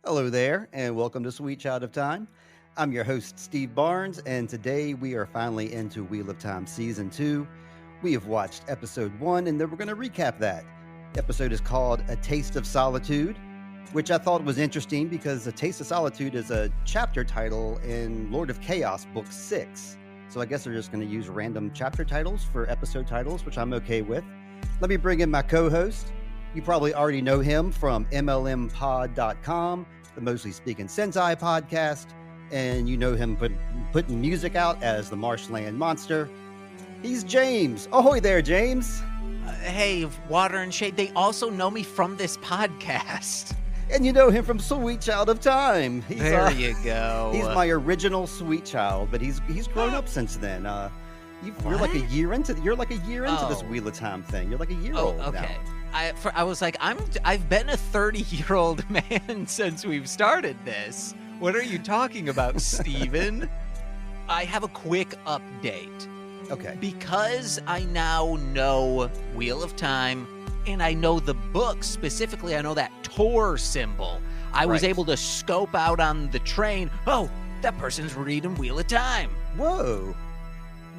Hello there, and welcome to Sweet Child of Time. I'm your host, Steve Barnes, and today we are finally into Wheel of Time Season 2. We have watched episode 1, and then we're going to recap that. The episode is called A Taste of Solitude, which I thought was interesting because A Taste of Solitude is a chapter title in Lord of Chaos, Book 6. So I guess they're just going to use random chapter titles for episode titles, which I'm okay with. Let me bring in my co-host. You probably already know him from MLMpod.com, the Mostly Speakin Sentai podcast, and you know him putting music out as the Marsh Land Monster. He's James. Ahoy there, James. Hey, Water and Shade, they also know me from this podcast. And you know him from Sweet Child of Time. There you go. He's my original Sweet Child, but he's grown up since then. You're like a year into this Wheel of Time thing. You're like a year old okay. now. I was like, I've been a 30-year-old man since we've started this. What are you talking about, Steven? I have a quick update. Okay. Because I now know Wheel of Time, and I know the book specifically, I know that Tor symbol. I was able to scope out on the train. Oh, that person's reading Wheel of Time. Whoa.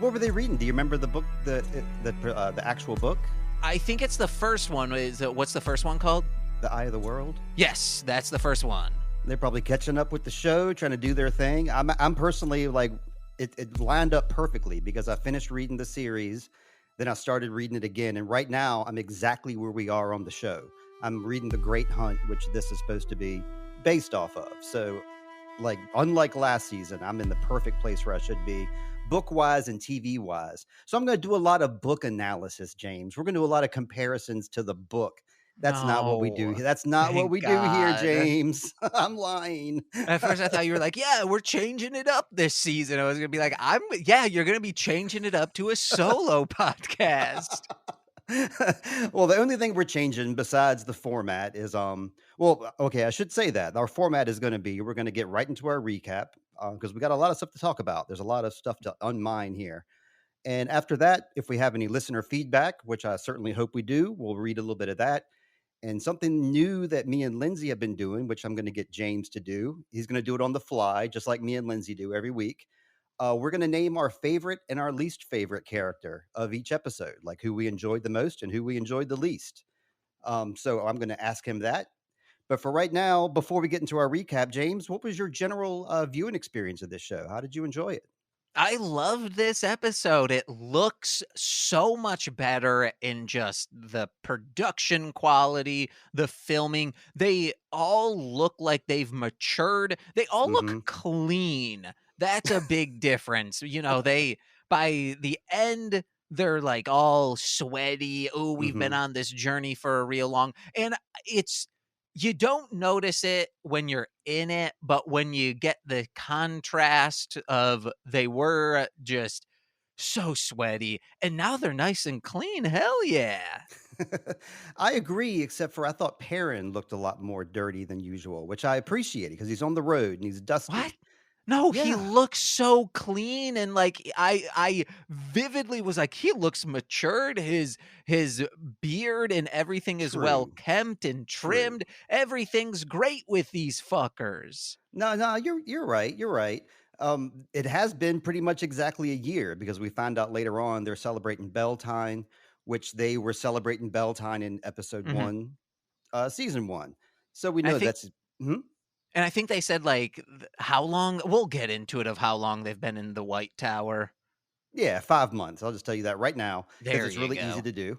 What were they reading? Do you remember the book, the actual book? I think it's the first one. What's the first one called? The Eye of the World? Yes, that's the first one. They're probably catching up with the show, trying to do their thing. I'm personally like, it lined up perfectly because I finished reading the series, then I started reading it again, and right now I'm exactly where we are on the show. I'm reading The Great Hunt, which this is supposed to be based off of. So, like, unlike last season, I'm in the perfect place where I should be, book-wise and TV-wise. So I'm going to do a lot of book analysis, James. We're going to do a lot of comparisons to the book. That's not what we do. That's not what we do here, James. I'm lying. At first I thought you were like, yeah, we're changing it up this season. I was going to be like, you're going to be changing it up to a solo podcast. Well, the only thing we're changing besides the format is, I should say that our format is going to be, we're going to get right into our recap because we got a lot of stuff to talk about. There's a lot of stuff to unmine here. And after that, if we have any listener feedback, which I certainly hope we do, we'll read a little bit of that. And something new that me and Lindsay have been doing, which I'm going to get James to do. He's going to do it on the fly, just like me and Lindsay do every week. We're going to name our favorite and our least favorite character of each episode, like who we enjoyed the most and who we enjoyed the least. So I'm going to ask him that. But for right now, before we get into our recap, James, what was your general viewing experience of this show? How did you enjoy it? I loved this episode. It looks so much better in just the production quality, the filming. They all look like they've matured. They all look clean. That's a big difference. You know, by the end, they're like all sweaty. Oh, we've been on this journey for a real long. And you don't notice it when you're in it, but when you get the contrast of they were just so sweaty and now they're nice and clean. Hell yeah. I agree, except for I thought Perrin looked a lot more dirty than usual, which I appreciated because he's on the road and he's dusty. What? No, he Yeah. looks so clean, and like I vividly was like, he looks matured. His beard and everything is well True. kempt and trimmed. Everything's great with these fuckers. No, you're right. You're right. It has been pretty much exactly a year because we find out later on they're celebrating Beltane, which they were celebrating Beltane in episode Mhm. 1, season 1. So we I know think that's. Mhm. And I think they said, like, how long we'll get into it of how long they've been in the White Tower. Yeah, 5 months. I'll just tell you that right now because There it's you really easy go. to do.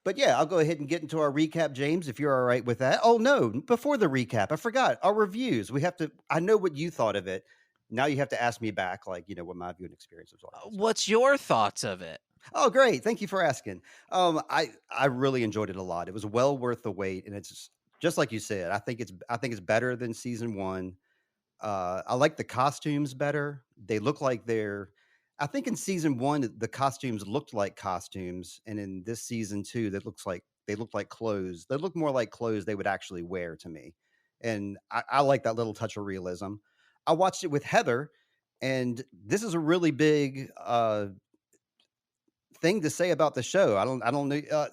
But yeah, I'll go ahead and get into our recap, James, if you're all right with that. Oh no, before the recap, I forgot our reviews. We have to. I know what you thought of it. Now you have to ask me back, like what my viewing experience was like. So. What's your thoughts of it? Oh, great! Thank you for asking. I really enjoyed it a lot. It was well worth the wait, and it's just like you said. I think it's better than season 1. I like the costumes better. They look like they're. I think in season 1 the costumes looked like costumes, and in this season 2 they look like clothes. They look more like clothes they would actually wear to me, and I like that little touch of realism. I watched it with Heather, and this is a really big thing to say about the show. I don't know.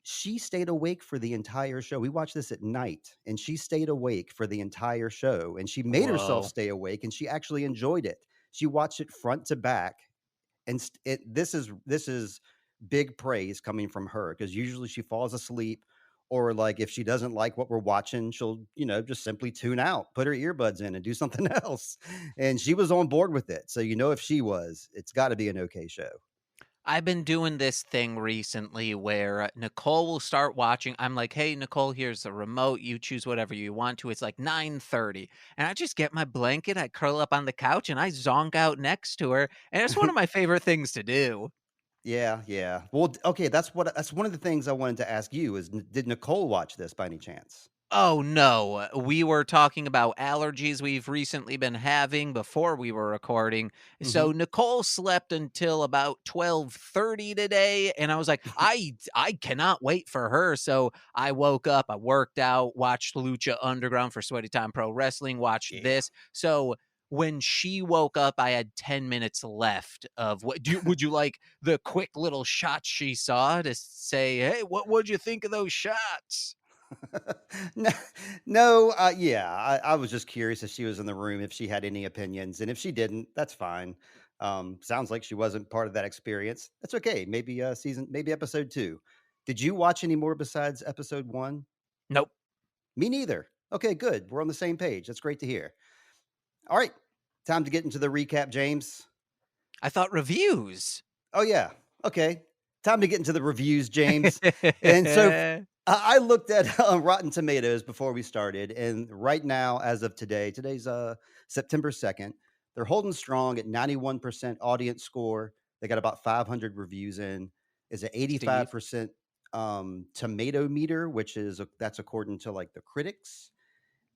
She stayed awake for the entire show. We watched this at night, and she stayed awake for the entire show, and she made herself Whoa. stay awake, and she actually enjoyed it. She watched it front to back, and this is big praise coming from her because usually she falls asleep, or like if she doesn't like what we're watching, she'll just simply tune out, put her earbuds in, and do something else. And she was on board with it. So if she was, it's got to be an okay show. I've been doing this thing recently where Nicole will start watching. I'm like, "Hey, Nicole, here's the remote. You choose whatever you want to." It's like 9:30, and I just get my blanket, I curl up on the couch, and I zonk out next to her, and it's one of my favorite things to do. Yeah, yeah. Well, okay, that's one of the things I wanted to ask you is did Nicole watch this by any chance? Oh, no. We were talking about allergies we've recently been having before we were recording. Mhm. So Nicole slept until about 12:30 today, and I was like, I cannot wait for her. So I woke up, I worked out, watched Lucha Underground for Sweaty Time Pro Wrestling, watched Yeah. this. So when she woke up, I had 10 minutes left of would you like the quick little shots she saw to say, "Hey, what would you think of those shots?" No, no, yeah, I was just curious if she was in the room, if she had any opinions, and if she didn't, that's fine. Sounds like she wasn't part of that experience. That's okay. Maybe maybe episode 2. Did you watch any more besides episode 1? Nope. Me neither. Okay, good. We're on the same page. That's great to hear. All right, time to get into the recap, James. I thought reviews. Oh, yeah. Okay. Time to get into the reviews, James. And so I looked at Rotten Tomatoes before we started. And right now, as of today, today's September 2nd, they're holding strong at 91% audience score. They got about 500 reviews in. Is an Steve. 85% tomato meter, that's according to like the critics.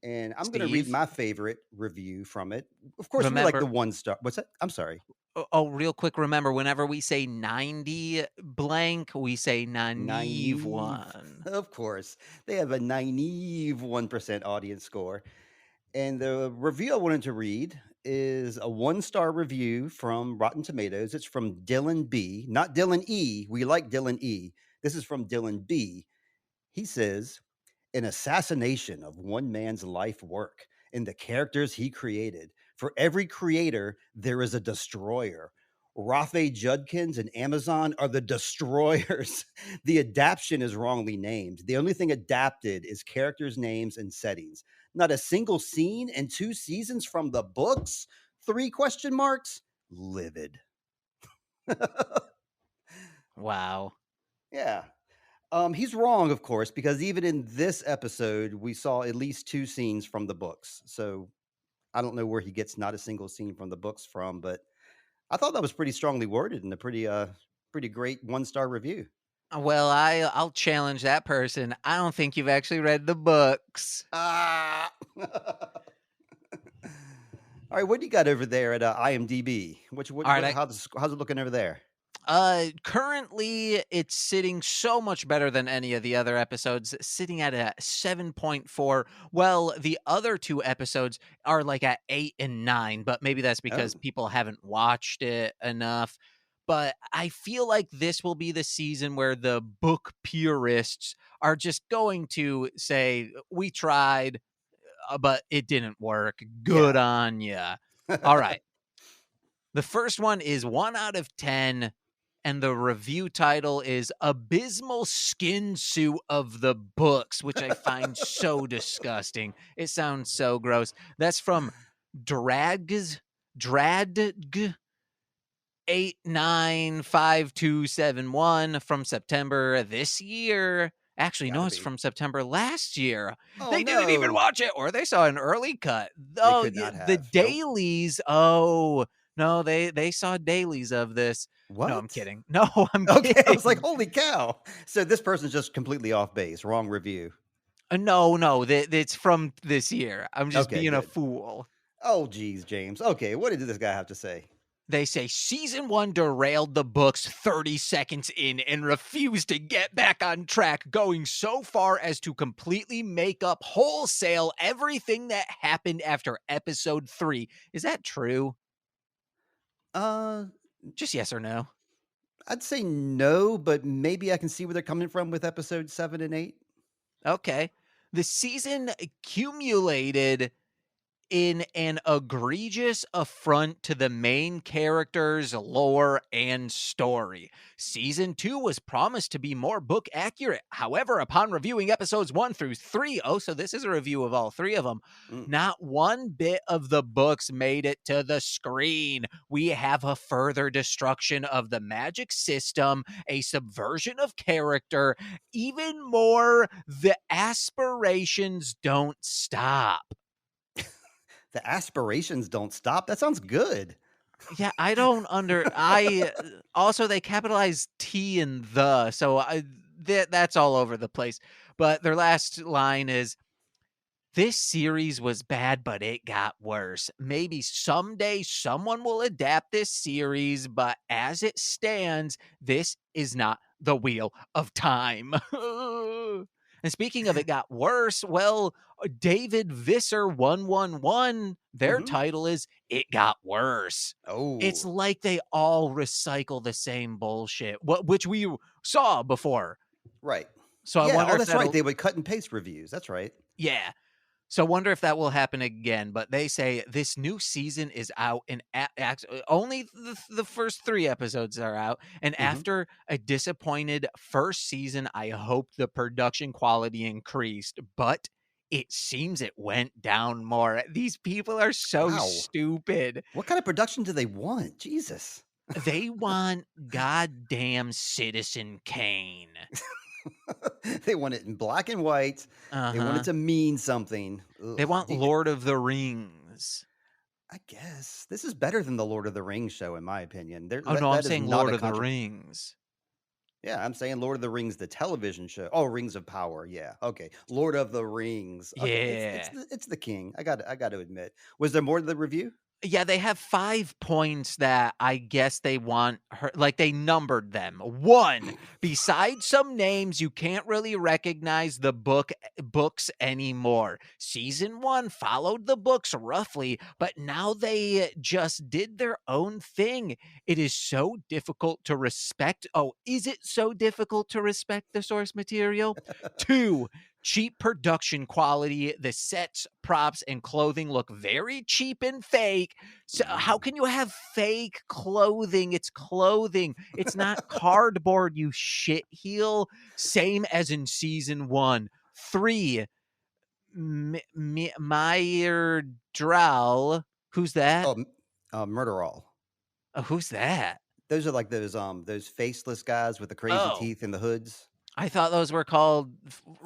And I'm going to read Steve, my favorite review from it. Of course, we like the remember 1 star. What's that? I'm sorry. real quick, remember whenever we say 90 blank, we say Nynaeve Nynaeve, one. of course. They have a Nynaeve 1% audience score. And the review I wanted to read is a 1 star review from Rotten Tomatoes. It's from Dylan B, not Dylan E. We like Dylan E. This is from Dylan B. He says, an assassination of one man's life work and the characters he created. For every creator, there is a destroyer. Rafe Judkins and Amazon are the destroyers. The adaptation is wrongly named. The only thing adapted is characters' names and settings. Not a single scene and 2 seasons from the books? 3 question marks? Livid. Wow. Yeah. He's wrong, of course, because even in this episode, we saw at least 2 scenes from the books. So I don't know where he gets not a single scene from the books from, but I thought that was pretty strongly worded and a pretty great 1 star review. Well, I'll challenge that person. I don't think you've actually read the books. Ah. All right, what do you got over there at IMDb? All right, How's it looking over there? Currently it's sitting so much better than any of the other episodes, sitting at a 7.4. Well, the other 2 episodes are like at 8 and 9, but maybe that's because Oh, people haven't watched it enough. But I feel like this will be the season where the book purists are just going to say, "We tried, but it didn't work. Good yeah. on ya." All right. The first one is 1 out of 10, and the review title is Abysmal Skin Suit of the Books, which I find so disgusting. It sounds so gross. That's from Dradg 895271 from September this year. Actually, no, Gotta it's be. from September last year. Oh They didn't even no. watch it, or they saw an early cut. They Oh, could not the have. Nope. dailies. Oh, no, they saw dailies of this. No, I'm What? kidding. No, I'm Okay, I was like, kidding. holy cow. So this person's just completely off base. Wrong review. No, it's from this year. I'm just Okay, being a good. fool. Oh, geez, James. Okay, what did this guy have to say? They say season 1 derailed the books 30 seconds in and refused to get back on track, going so far as to completely make up wholesale everything that happened after episode 3. Is that true? Uh, Just yes or no. I'd say no, but maybe I can see where they're coming from with episode 7 and 8. Okay. The season accumulated in an egregious affront to the main character's lore and story. Season 2 was promised to be more book accurate. However, upon reviewing episodes 1 through 3, oh, so this is a review of all 3 of them, Mm. not one bit of the books made it to the screen. We have a further destruction of the magic system, a subversion of character, even more, the aspirations don't stop. The aspirations don't stop. That sounds good. Yeah, I don't I also they capitalize T and the, so that's all over the place. But their last line is, "This series was bad, but it got worse. Maybe someday someone will adapt this series, but as it stands, this is not the wheel of time." And speaking of it got worse, well, David Visser 111, their Mhm. title is It Got Worse. It's Oh, like they all recycle the same bullshit, which we saw before. right. So I Yeah, wonder oh, if that's right. that'll, They would cut and paste reviews. That's right. yeah. So wonder if that will happen again, but they say this new season is out and only the first 3 episodes are out, and Mhm. after a disappointed first season, I hope the production quality increased, but it seems it went down more. These people are so Wow. stupid. What kind of production do they want? Jesus. They want goddamn Citizen Kane. They want it in black and white. They want it Uh-huh. to mean something. Ugh. They want Lord of the Rings. I guess this is better than the Lord of the Rings show, in my opinion. Oh, no, I'm That is saying not Lord a of the contra. Rings. Yeah, I'm saying Lord of the Rings, the television show. Oh, Rings of Power. Yeah, okay. Lord of the Rings. Okay, Yeah. it's the king. I got to admit. Was there more to the review? Yeah, they have 5 points that I guess they want her, like, they numbered them. 1, besides some names, you can't really recognize the books anymore. Season 1 followed the books roughly, but now they just did their own thing. It is so difficult to respect, oh, is it so difficult to respect the source material? 2, cheap production quality. The sets, props, and clothing look very cheap and fake. So how Mm. can you have fake clothing? It's clothing. It's not cardboard, you shit heel. Same as in season 1. 3, Meyer Drow. Who's that? Oh, Murder All. Who's that? Those are like those faceless guys with the crazy Oh, teeth and the hoods. I thought those were called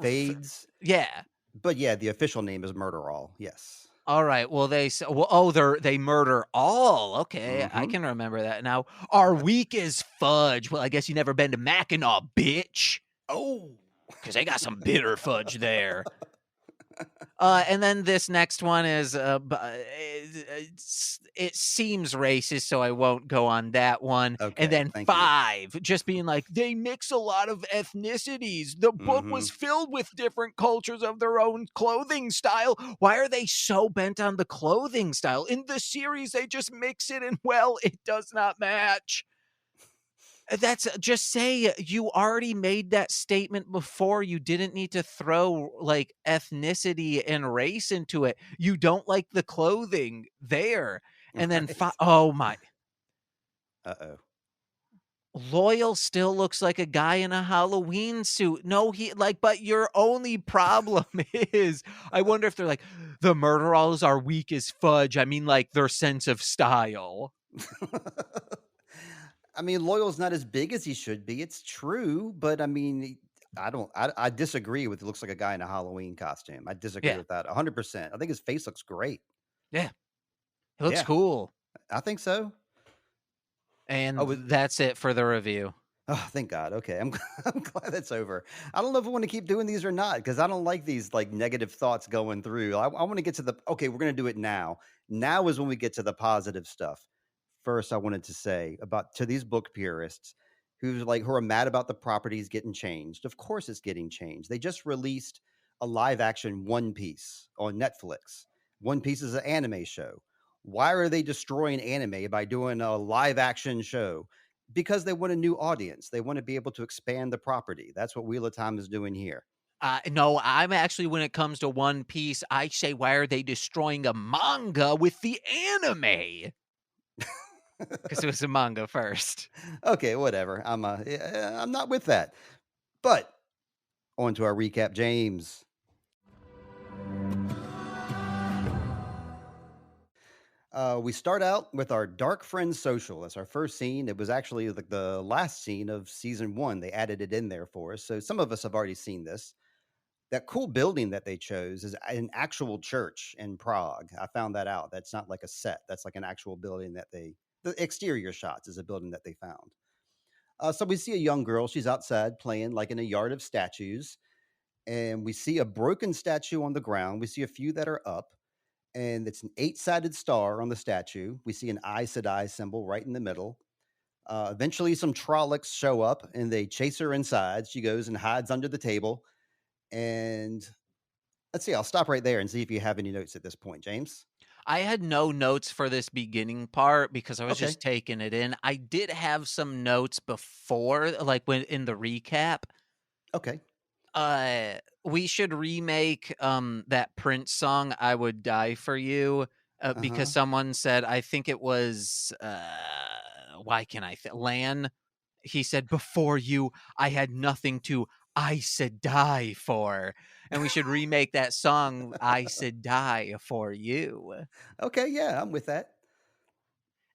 Fades. yeah. But yeah, the official name is Murder All. Yes. All right. Well, well, oh, they murder all. Okay, I Mhm. can remember that now. Our week is fudge. Well, I guess you never been to Mackinac, bitch, Oh. because they got some bitter fudge there. And then this next one is, it seems racist, so I won't go on that one. And Okay, then thank you. 5, just being like, they mix a lot of ethnicities. The book was Mhm. filled with different cultures of their own clothing style. Why are they so bent on the clothing style? In the series, they just mix it, and well, it does not match. That's just say you already made that statement before. You didn't need to throw like ethnicity and race into it. You don't like the clothing there. And then Right. oh my, Uh-oh. Loyal still looks like a guy in a Halloween suit. No, he like, but your only problem is I wonder if they're like the murderers are weak as fudge. I mean, like their sense of style. I mean, Loyal's not as big as he should be. It's true, but I mean, I disagree with it looks like a guy in a Halloween costume. I disagree Yeah. with that 100%. I think his face looks great. Yeah. It looks Yeah, cool. I think so. Oh, And that's it for the review. oh, thank God. Okay, I'm glad that's over. I don't know if I want to keep doing these or not because I don't like these like negative thoughts going through. I want to get to the okay. We're gonna do it now. Now is when we get to the positive stuff. First, I wanted to say about to these book purists who are mad about the properties getting changed. Of course, it's getting changed. They just released a live action One Piece on Netflix. One Piece is an anime show. Why are they destroying anime by doing a live action show? Because they want a new audience. They want to be able to expand the property. That's what Wheel of Time is doing here. No, I'm actually when it comes to One Piece, I say, "Why are they destroying a manga with the anime?" 'Cause it was a manga first. Okay, whatever. I'm not with that. But on to our recap, James. We start out with our Dark Friends social. That's our first scene. It was actually the last scene of season one. They added it in there for us. So some of us have already seen this. That cool building that they chose is an actual church in Prague. I found that out. That's not like a set. That's like an actual building that the exterior shots is a building that they found. So we see a young girl. She's outside playing like in a yard of statues. And we see a broken statue on the ground. We see a few that are up, and it's an eight-sided star on the statue. We see an Aes Sedai symbol right in the middle. Eventually, some Trollocs show up and they chase her inside. She goes and hides under the table. And let's see, I'll stop right there and see if you have any notes at this point, James. I had no notes for this beginning part because I was Okay. just taking it in. I did have some notes before, like, when in the recap. Okay. We should remake, that Prince song, "I Would Die for You," Uh because huh. someone said I think it was, why can I Lan? He said, "Before you, I had nothing to I said die for," and we should remake that song, "I said die for you." Okay. Yeah, I'm with that.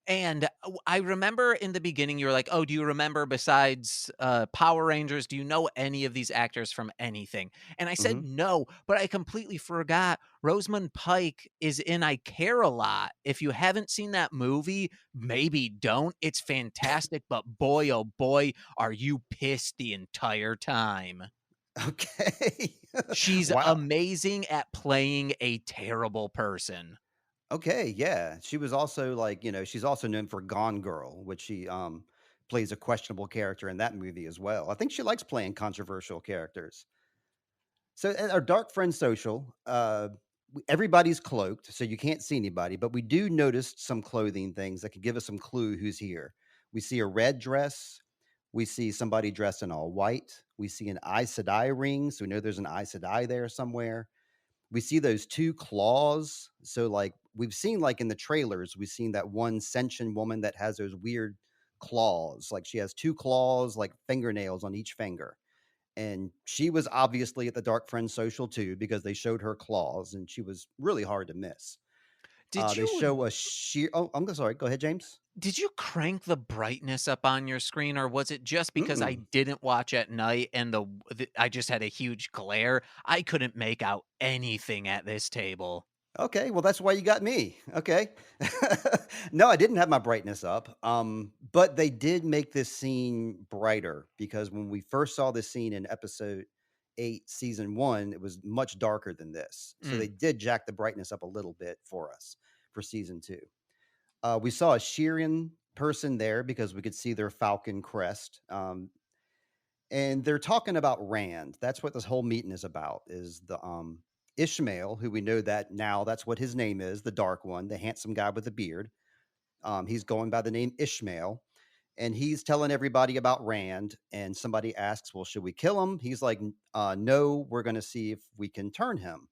And, I remember in the beginning, you were like, "Oh, do you remember besides, Power Rangers, do you know any of these actors from anything?" And I Hmm. said, "No," but I completely forgot Rosamund Pike is in I Care a Lot. If you haven't seen that movie, maybe don't. It's fantastic, but boy, oh boy, are you pissed the entire time. Okay. She's Wow. amazing at playing a terrible person. Okay, yeah. She was also like, she's also known for Gone Girl, which she plays a questionable character in that movie as well. I think she likes playing controversial characters. So at our Dark Friend social, everybody's cloaked, so you can't see anybody, but we do notice some clothing things that could give us some clue who's here. We see a red dress. We see somebody dressed in all white. We see an Aes Sedai ring, so we know there's an Aes Sedai there somewhere. We see those 2 claws. So, like, we've seen, like, in the trailers, we've seen that one Sentient woman that has those weird claws. Like, she has 2 claws, like fingernails on each finger. And she was obviously at the Dark Friend social too because they showed her claws, and she was really hard to miss. Did They you show a sheer oh, I'm sorry. Go ahead, James. Did you crank the brightness up on your screen, or was it just because I Mm-mm. didn't watch at night and I just had a huge glare? I couldn't make out anything at this table. Okay, well, that's why you got me. Okay. No, I didn't have my brightness up, but they did make this scene brighter because when we first saw this scene in episode 8, season 1, it was much darker than this. So Mm. they did jack the brightness up a little bit for us for season 2. We saw a Sheeran person there because we could see their falcon crest. And they're talking about Rand. That's what this whole meeting is about. Is the Ishmael, who we know that now that's what his name is, the dark one, the handsome guy with the beard. He's going by the name Ishmael, and he's telling everybody about Rand. And somebody asks, "Well, should we kill him?" He's like, "No, we're going to see if we can turn him."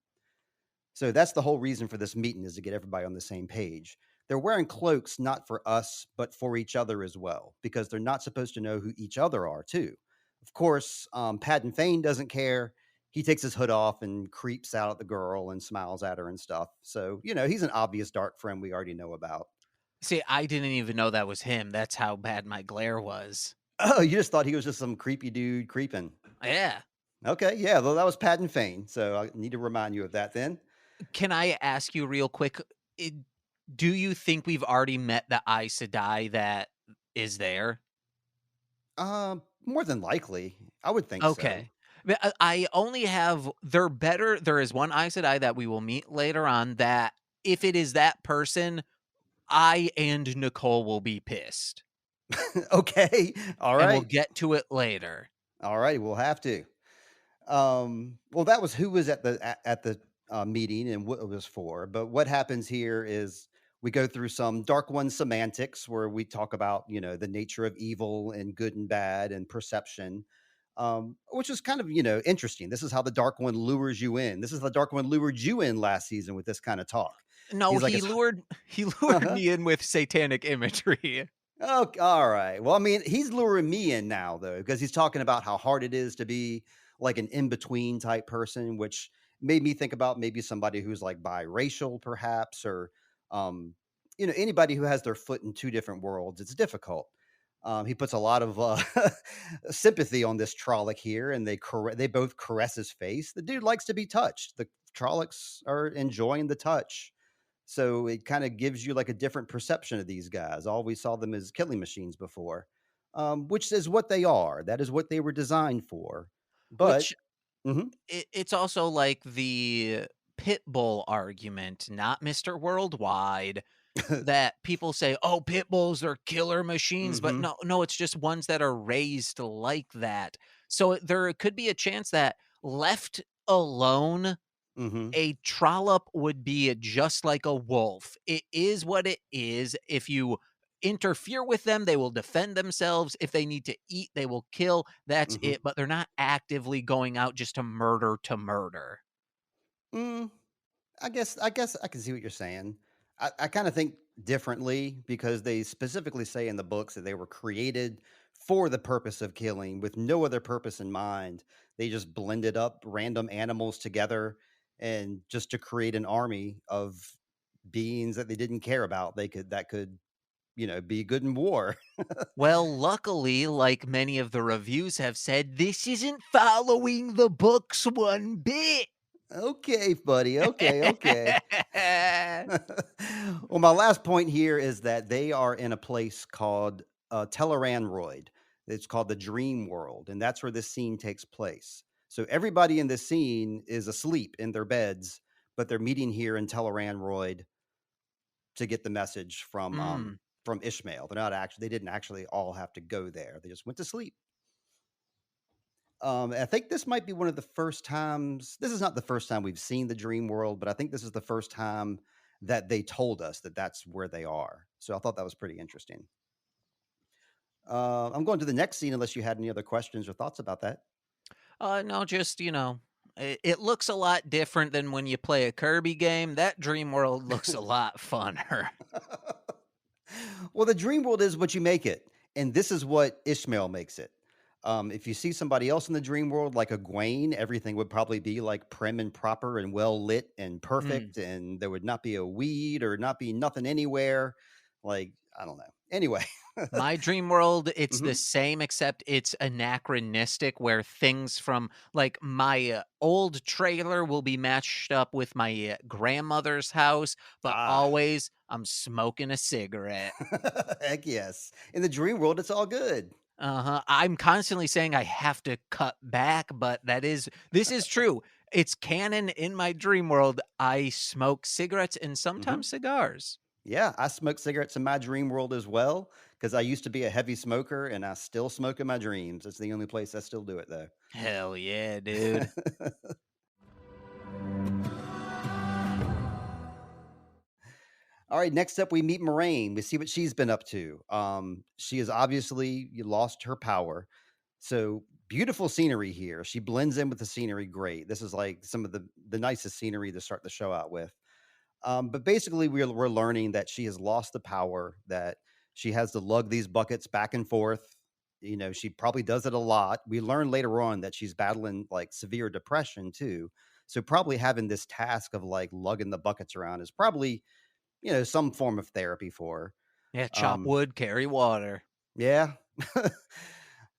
So that's the whole reason for this meeting is to get everybody on the same page. They're wearing cloaks not for us, but for each other as well, because they're not supposed to know who each other are, too. Of course, Patton Fane doesn't care. He takes his hood off and creeps out at the girl and smiles at her and stuff. So, he's an obvious dark friend we already know about. See, I didn't even know that was him. That's how bad my glare was. Oh, you just thought he was just some creepy dude creeping. Yeah. Okay, yeah, well, that was Patton Fane. So I need to remind you of that then. Can I ask you real quick? it- do you think we've already met the Aes Sedai that is there? More than likely, I would think so. Okay. But I only have they're better there is one Aes Sedai that we will meet later on that if it is that person, I and Nicole will be pissed, Okay, all and we'll right. get to it later. All right, we'll have to. Well, that was who was at the meeting and what it was for. But what happens here is We go through some Dark One semantics where we talk about, the nature of evil and good and bad and perception, which is kind of, interesting. This is how the Dark One lures you in. This is the Dark One lured you in last season with this kind of talk. No, He's like, he it's lured he lured uh-huh. me in with satanic imagery. Oh, all right. Well, I mean, he's luring me in now though, because he's talking about how hard it is to be like an in-between type person, which made me think about maybe somebody who's like biracial, perhaps, or um, anybody who has their foot in two different worlds. It's difficult. He puts a lot of sympathy on this Trolloc here, and they both caress his face. The dude likes to be touched. The Trollocs are enjoying the touch, so it kind of gives you like a different perception of these guys. Always saw them as killing machines before, which is what they are. That is what they were designed for. But Which mhm. it's also like the pit bull argument, not Mr. Worldwide, that people say, "Oh, pit bulls are killer machines," but Mhm. no, it's just ones that are raised like that. So there could be a chance that left alone, Mhm. a trollop would be just like a wolf. It is what it is. If you interfere with them, they will defend themselves. If they need to eat, they will kill. That's Mhm. it. But they're not actively going out just to murder to murder. Mm, I guess I can see what you're saying. I kind of think differently because they specifically say in the books that they were created for the purpose of killing with no other purpose in mind. They just blended up random animals together and just to create an army of beings that they didn't care about. That could, be good in war. Well, luckily, like many of the reviews have said, this isn't following the books one bit. Okay, buddy. Okay, okay. Well, my last point here is that they are in a place called Telleranroid. It's called the Dream World, and that's where this scene takes place. So everybody in this scene is asleep in their beds, but they're meeting here in Telleranroid to get the message Mm. from Ishmael. They didn't actually all have to go there. They just went to sleep. I think this might be one of the first times. This is not the first time we've seen the dream world, but I think this is the first time that they told us that that's where they are. So I thought that was pretty interesting. I'm going to the next scene unless you had any other questions or thoughts about that. No, just, it looks a lot different than when you play a Kirby game. That Dream World looks a lot funner. Well, the dream world is what you make it, and this is what Ishmael makes it. If you see somebody else in the dream world, like Egwene, everything would probably be like prim and proper and well lit and Mm. perfect, and there would not be a weed or not be nothing anywhere. Like I don't know. Anyway, My dream world, it's the hmm same except it's anachronistic where things from like my old trailer will be matched up with my grandmother's house, but ah, always I'm smoking a cigarette. heck yes. In the dream world, it's all good. Uh-huh. I'm constantly saying I have to cut back, but this is true. It's canon in my dream world. I smoke cigarettes and hmm sometimes cigars. Yeah, I smoke cigarettes in my dream world as well because I used to be a heavy smoker, and I still smoke in my dreams. It's the only place I still do it though. Hell yeah, dude. All right, next up, we meet Moraine. We see what she's been up to. She has obviously lost her power. So beautiful scenery here. She blends in with the scenery great. This is like some of the nicest scenery to start the show out with. But basically, we're learning that she has lost the power, that she has to lug these buckets back and forth. She probably does it a lot. We learn later on that she's battling like severe depression too. So probably having this task of like lugging the buckets around is probably some form of therapy for Yeah, her. chop wood, carry water. Yeah.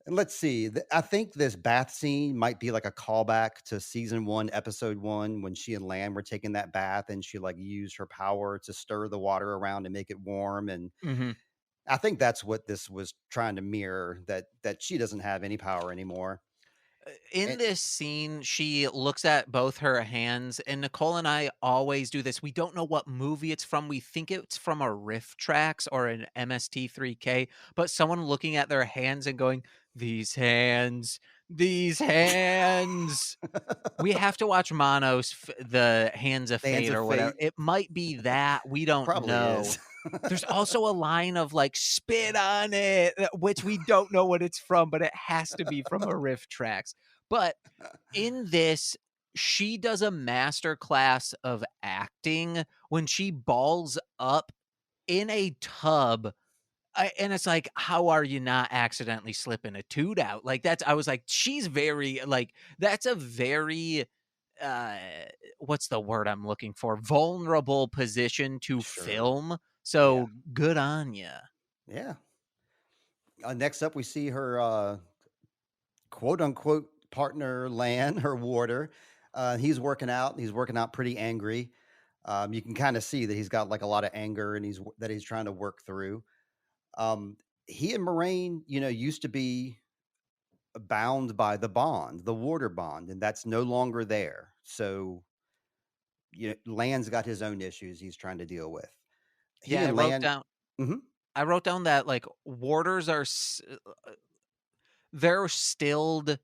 And let's see. I think this bath scene might be like a callback to season 1, episode 1 when she and Lan were taking that bath and she like used her power to stir the water around and make it warm, and Mhm. I think that's what this was trying to mirror, that she doesn't have any power anymore. In And this scene, she looks at both her hands, and Nicole and I always do this. We don't know what movie it's from. We think it's from a Riff Tracks or an MST3K, but someone looking at their hands and going, "These hands, These hands. We have to watch The Hands of The Hands Fate of or whatever. Fate. It might be that, we don't Probably know. is. There's also a line of, like, "Spit on it," which we don't know what it's from, but it has to be from a riff tracks. But in this, she does a master class of acting when she balls up in a tub, and it's like, how are you not accidentally slipping a toot out? Like, that's I was like, she's very, like, that's a very, uh, what's the word I'm looking for? Vulnerable position to Sure. film, Yeah. so good on ya. Yeah. Next up, we see her quote unquote partner, Lan, her warder. He's working out. He's working out pretty angry. You can kind of see that he's got like a lot of anger and he's trying to work through. Um, he and Moraine, used to be bound by the bond, the warder bond, and that's no longer there. So, Lan's got his own issues he's trying to deal with. He Yeah, and Lan, mhm, I wrote down that, like, warders they're stilled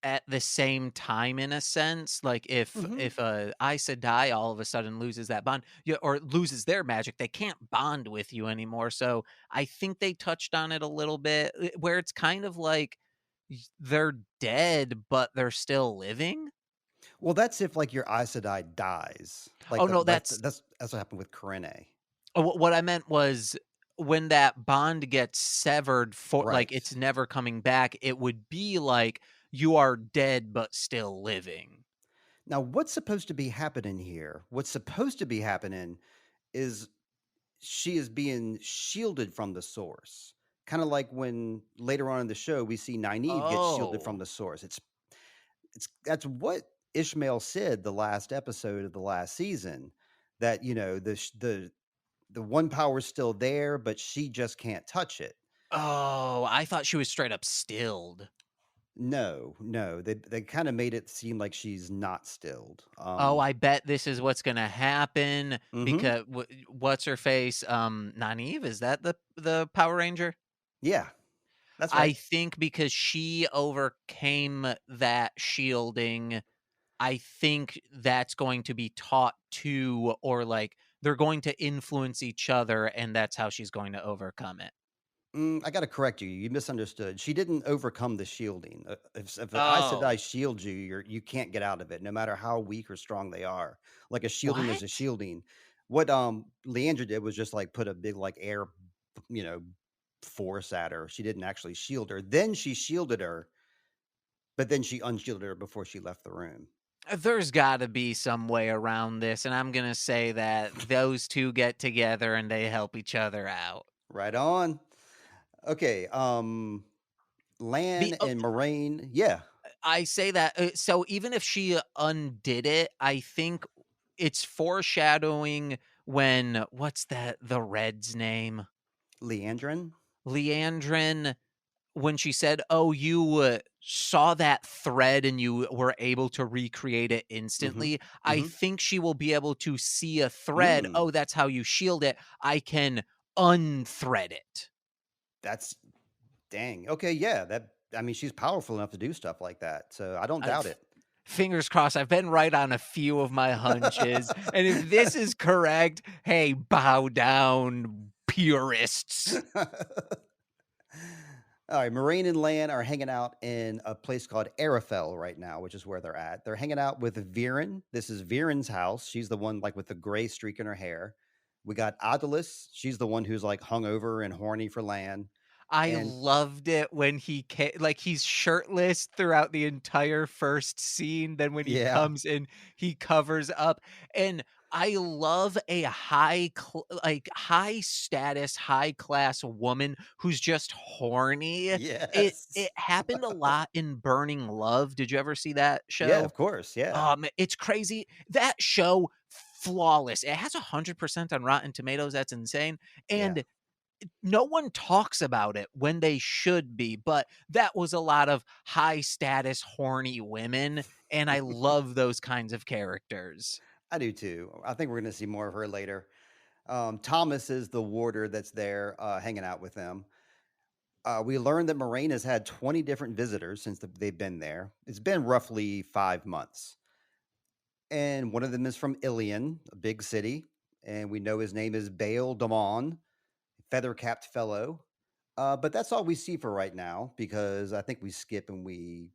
at the same time in a sense. Like, mhm. if a Aes Sedai all of a sudden loses that bond, yeah, or loses their magic, they can't bond with you anymore. So I think they touched on it a little bit, where it's kind of like they're dead, but they're still living. Well, that's if like your Aes Sedai dies. Like Oh no, that's what happened with Corene. what I meant was when that bond gets severed for, like, Right. it's never coming back. It would be like you are dead but still living. Now, what's supposed to be happening here? What's supposed to be happening is she is being shielded from the source. Kind of like when later on in the show we see Nynaeve get shielded from Oh. the source. It's that's what Ishmael said the last episode of the last season, that the one power is still there, but she just can't touch it. Oh, I thought she was straight up stilled. No, no, they kind of made it seem like she's not stilled. Oh, I bet this is what's gonna happen Mhm. because what's her face? Nynaeve, is that the Power Ranger? Yeah, that's I right. think because she overcame that shielding, I think that's going to be taught to, or like they're going to influence each other, and that's how she's going to overcome it. I gotta correct you. You misunderstood. She didn't overcome the shielding. If an Aes Oh, Sedai shields you, you can't get out of it, no matter how weak or strong they are. Like a shielding is a what? shielding. What Leandra did was just like put a big like air, you know, force at her. She didn't actually shield her. Then she shielded her, but then she unshielded her before she left the room. There's gotta be some way around this, and I'm gonna say that those 2 get together and they help each other out. Right on. Okay. Be Lan oh, and Moraine. Yeah. I say that, so even if she undid it, I think it's foreshadowing when what's the red's name? Leandrin. Leandrin, when she said, "Oh, you, saw that thread and you were able to recreate it Mm-hmm. instantly," I Mm-hmm. think she will be able to see a thread, Mm. "Oh, that's how you shield it. I can unthread it." That's dang. Okay, yeah, I mean, she's powerful enough to do stuff like that, so I don't doubt F it. Fingers crossed, I've been right on a few of my hunches, and if this is correct, hey, bow down, purists. Alright, Moraine and Lan are hanging out in a place called Arafel right now, which is where they're at. They're hanging out with Viren. This is Viren's house. She's the one, like, with the gray streak in her hair. We got Adelis. She's the one who's, like, hungover and horny for Lan, I and loved it when like, he's shirtless throughout the entire first scene, then when he yeah. comes in, he covers up, and I love a high status, high class woman who's just horny. It Yes. happened a lot in Burning Love. Did you ever see that Yeah, show? of course, yeah. It's crazy. That show, flawless. It has 100% on Rotten Tomatoes, that's insane, Yeah. and no one talks about it when they should be, but that was a lot of high status, horny women, and I love those kinds of characters. I do too. I think we're gonna see more of her later. Thomas is the warder that's there, hanging out with them. We learned that Moraine has had 20 different visitors since they've been there. It's been roughly 5 months. And one of them is from Ilion, a big city. And we know his name is Baal Damon, feather capped fellow. But that's all we see for right now because I think we skip and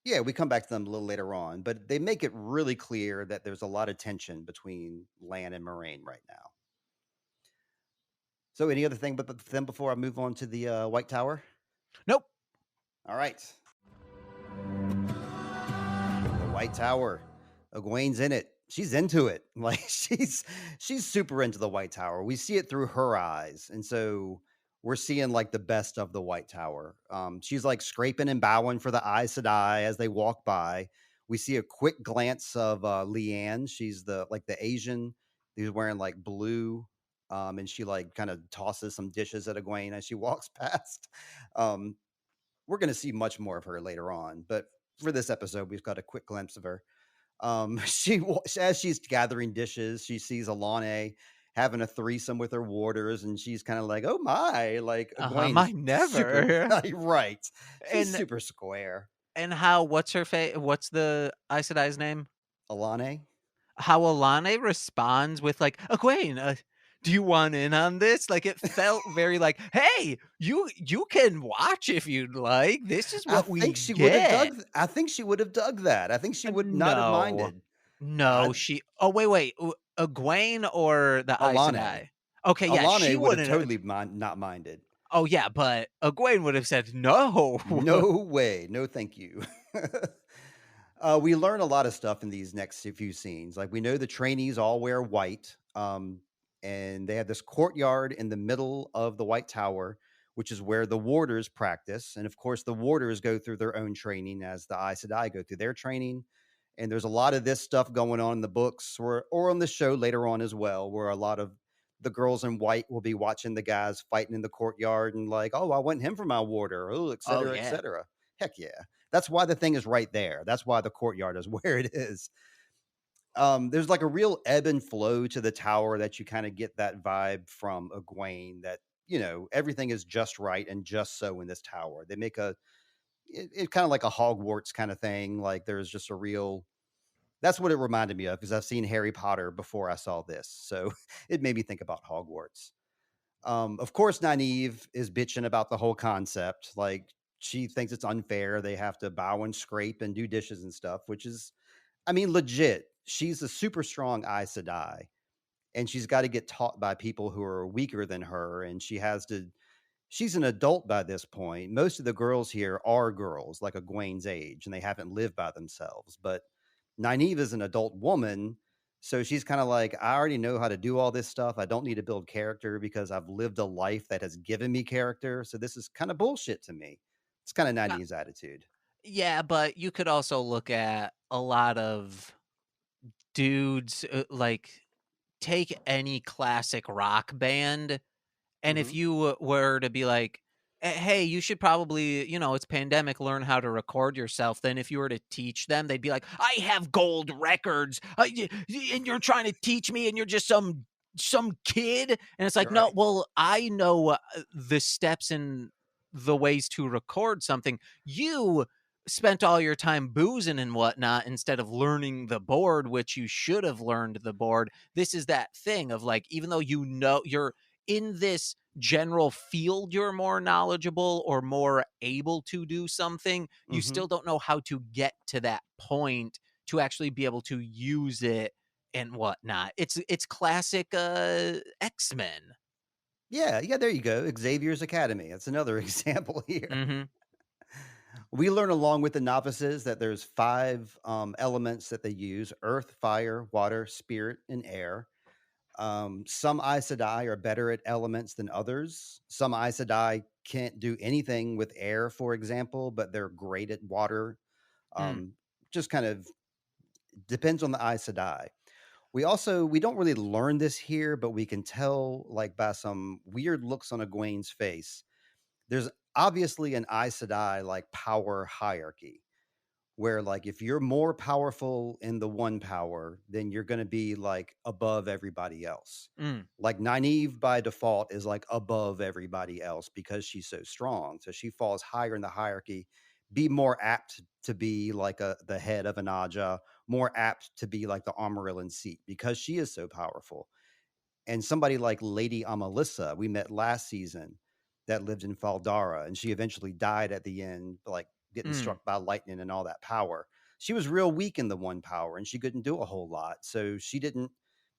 yeah, we come back to them a little later on. But they make it really clear that there's a lot of tension between Lan and Moraine right now. So, any other thing but them before I move on to the White Tower? Nope. All right. The White Tower. Egwene's in it. She's into it. Like she's super into the White Tower. We see it through her eyes. And so we're seeing like the best of the White Tower. She's like scraping and bowing for the Aes Sedai as they walk by. We see a quick glance of Leanne. She's the Asian who's wearing like blue. And she like kind of tosses some dishes at Egwene as she walks past. Um, we're going to see much more of her later on, but for this episode, we've got a quick glimpse of her. As she's gathering dishes, she sees Alane having a threesome with her warders, and she's kind of like, "Oh my!" Like My Egwene's super never. right. She's And super square. how what's her what's the Aes Sedai's name? Alane, How Alane responds with like, "Egwene, do you want in on this?" Like, it felt very like, "Hey, you can watch if you'd like. This is I what think we she would have get." dug. I think she would have dug that. I think she would not have No. minded. No, I, she oh, wait, Egwene or the Aes Alane, Sedai? Okay, yeah, she Alane would have wouldn't totally not minded. oh, yeah, but Egwene would have said, "No." No way. No, thank you. We learn a lot of stuff in these next few scenes. Like we know the trainees all wear white, and they have this courtyard in the middle of the White Tower, which is where the warders practice. And of course, the warders go through their own training as the Aes Sedai go through their training. And there's a lot of this stuff going on in the books or on the show later on as well, where a lot of the girls in white will be watching the guys fighting in the courtyard and like, oh, I want him for my warder, oh, et Oh, cetera, et yeah. cetera. Heck yeah. That's why the thing is right there. That's why the courtyard is where it is. There's like a real ebb and flow to the tower that you kind of get that vibe from Egwene that, everything is just right and just so in this tower. They make it kind of like a Hogwarts kind of thing. Like there's just a real, that's what it reminded me of because I've seen Harry Potter before I saw this. So it made me think about Hogwarts. Of course, Nynaeve is bitching about the whole concept. Like she thinks it's unfair. They have to bow and scrape and do dishes and stuff, which is, I mean, legit. She's a super strong Aes Sedai, and she's got to get taught by people who are weaker than her. And she's an adult by this point. Most of the girls here are girls, like Egwene's age, and they haven't lived by themselves. But Nynaeve is an adult woman, so she's kind of like, I already know how to do all this stuff. I don't need to build character because I've lived a life that has given me character. So this is kind of bullshit to me. It's kind of Uh, Nynaeve's attitude. yeah, but you could also look at a lot of dudes, like, take any classic rock band. And if Hmm. you were to be like, Hey, you should probably, it's pandemic, learn how to record yourself." Then if you were to teach them, they'd be like, "I have gold records, and you're trying to teach me, and you're just some kid." And it's like, no, Right. well, I know the steps and the ways to record something. You spent all your time boozing and whatnot instead of learning the board, which you should have learned the board. This is that thing of like, even though you're in this general field, you're more knowledgeable or more able to do something, you Hmm. still don't know how to get to that point to actually be able to use it and whatnot. It's classic X-Men. Yeah. Yeah. There you go. Xavier's Academy. That's another example here. Hmm. We learn along with the novices that there's five elements that they use: earth, fire, water, spirit, and air. Some Aes Sedai are better at elements than others. Some Aes Sedai can't do anything with air, for example, but they're great at water. Mm. Um, just kind of depends on the Aes Sedai. We don't really learn this here, but we can tell like by some weird looks on Egwene's face. There's obviously an Aes Sedai like power hierarchy where like if you're more powerful in the one power, then you're going to be like above everybody else. Mm, Like Nynaeve by default is like above everybody else because she's so strong. So she falls higher in the hierarchy, be more apt to be like the head of an Aja, more apt to be like the Armorillan seat because she is so powerful. And somebody like Lady Amalissa, we met last season, that lived in Faldara, and she eventually died at the end, like getting mm. struck by lightning and all that power. She was real weak in the one power, and she couldn't do a whole lot. So she didn't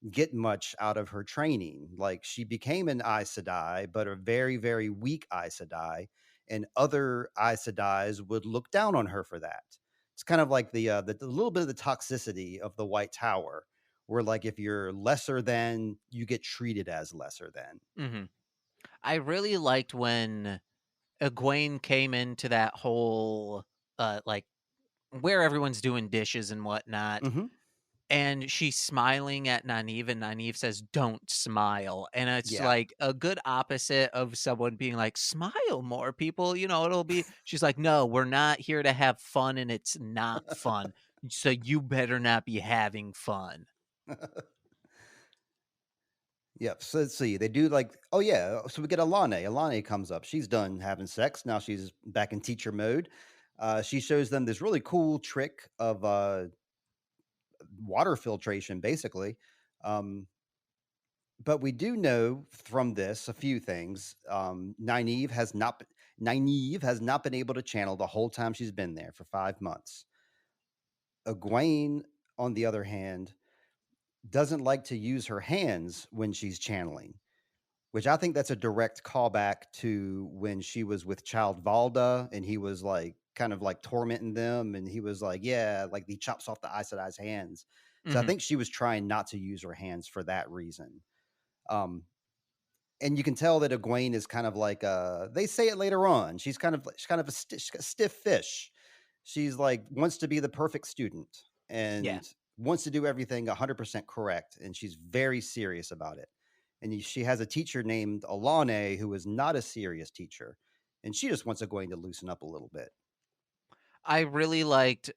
get much out of her training. Like she became an Aes Sedai, but a very, very weak Aes Sedai, and other Aes Sedais would look down on her for that. It's kind of like the little bit of the toxicity of the White Tower, where like if you're lesser than, you get treated as lesser than. Mhm. I really liked when Egwene came into that whole, like, where everyone's doing dishes and whatnot, Hmm. and she's smiling at Nynaeve, and Nynaeve says, "Don't smile," and it's, Yeah. like, a good opposite of someone being like, "Smile more, people, you know, it'll be." She's like, "No, we're not here to have fun, and it's not fun, so you better not be having fun." Yep. So let's see. They do like, oh yeah. So we get Alane. Alane comes up. She's done having sex. Now she's back in teacher mode. She shows them this really cool trick of water filtration, basically. Um, but we do know from this a few things. Nynaeve has not been able to channel the whole time she's been there for 5 months. Egwene, on the other hand, doesn't like to use her hands when she's channeling, which I think that's a direct callback to when she was with Child Valda and he was like kind of like tormenting them. And he was like, yeah, like he chops off the Aes Sedai's hands. So I Mhm. think she was trying not to use her hands for that reason. Um, and you can tell that Egwene is kind of like they say it later on. She's kind of a stiff fish. She's like wants to be the perfect student Yeah. and wants to do everything 100% correct, and she's very serious about it. And she has a teacher named Alane who is not a serious teacher, and she just wants Egwene to loosen up a little bit. I really liked,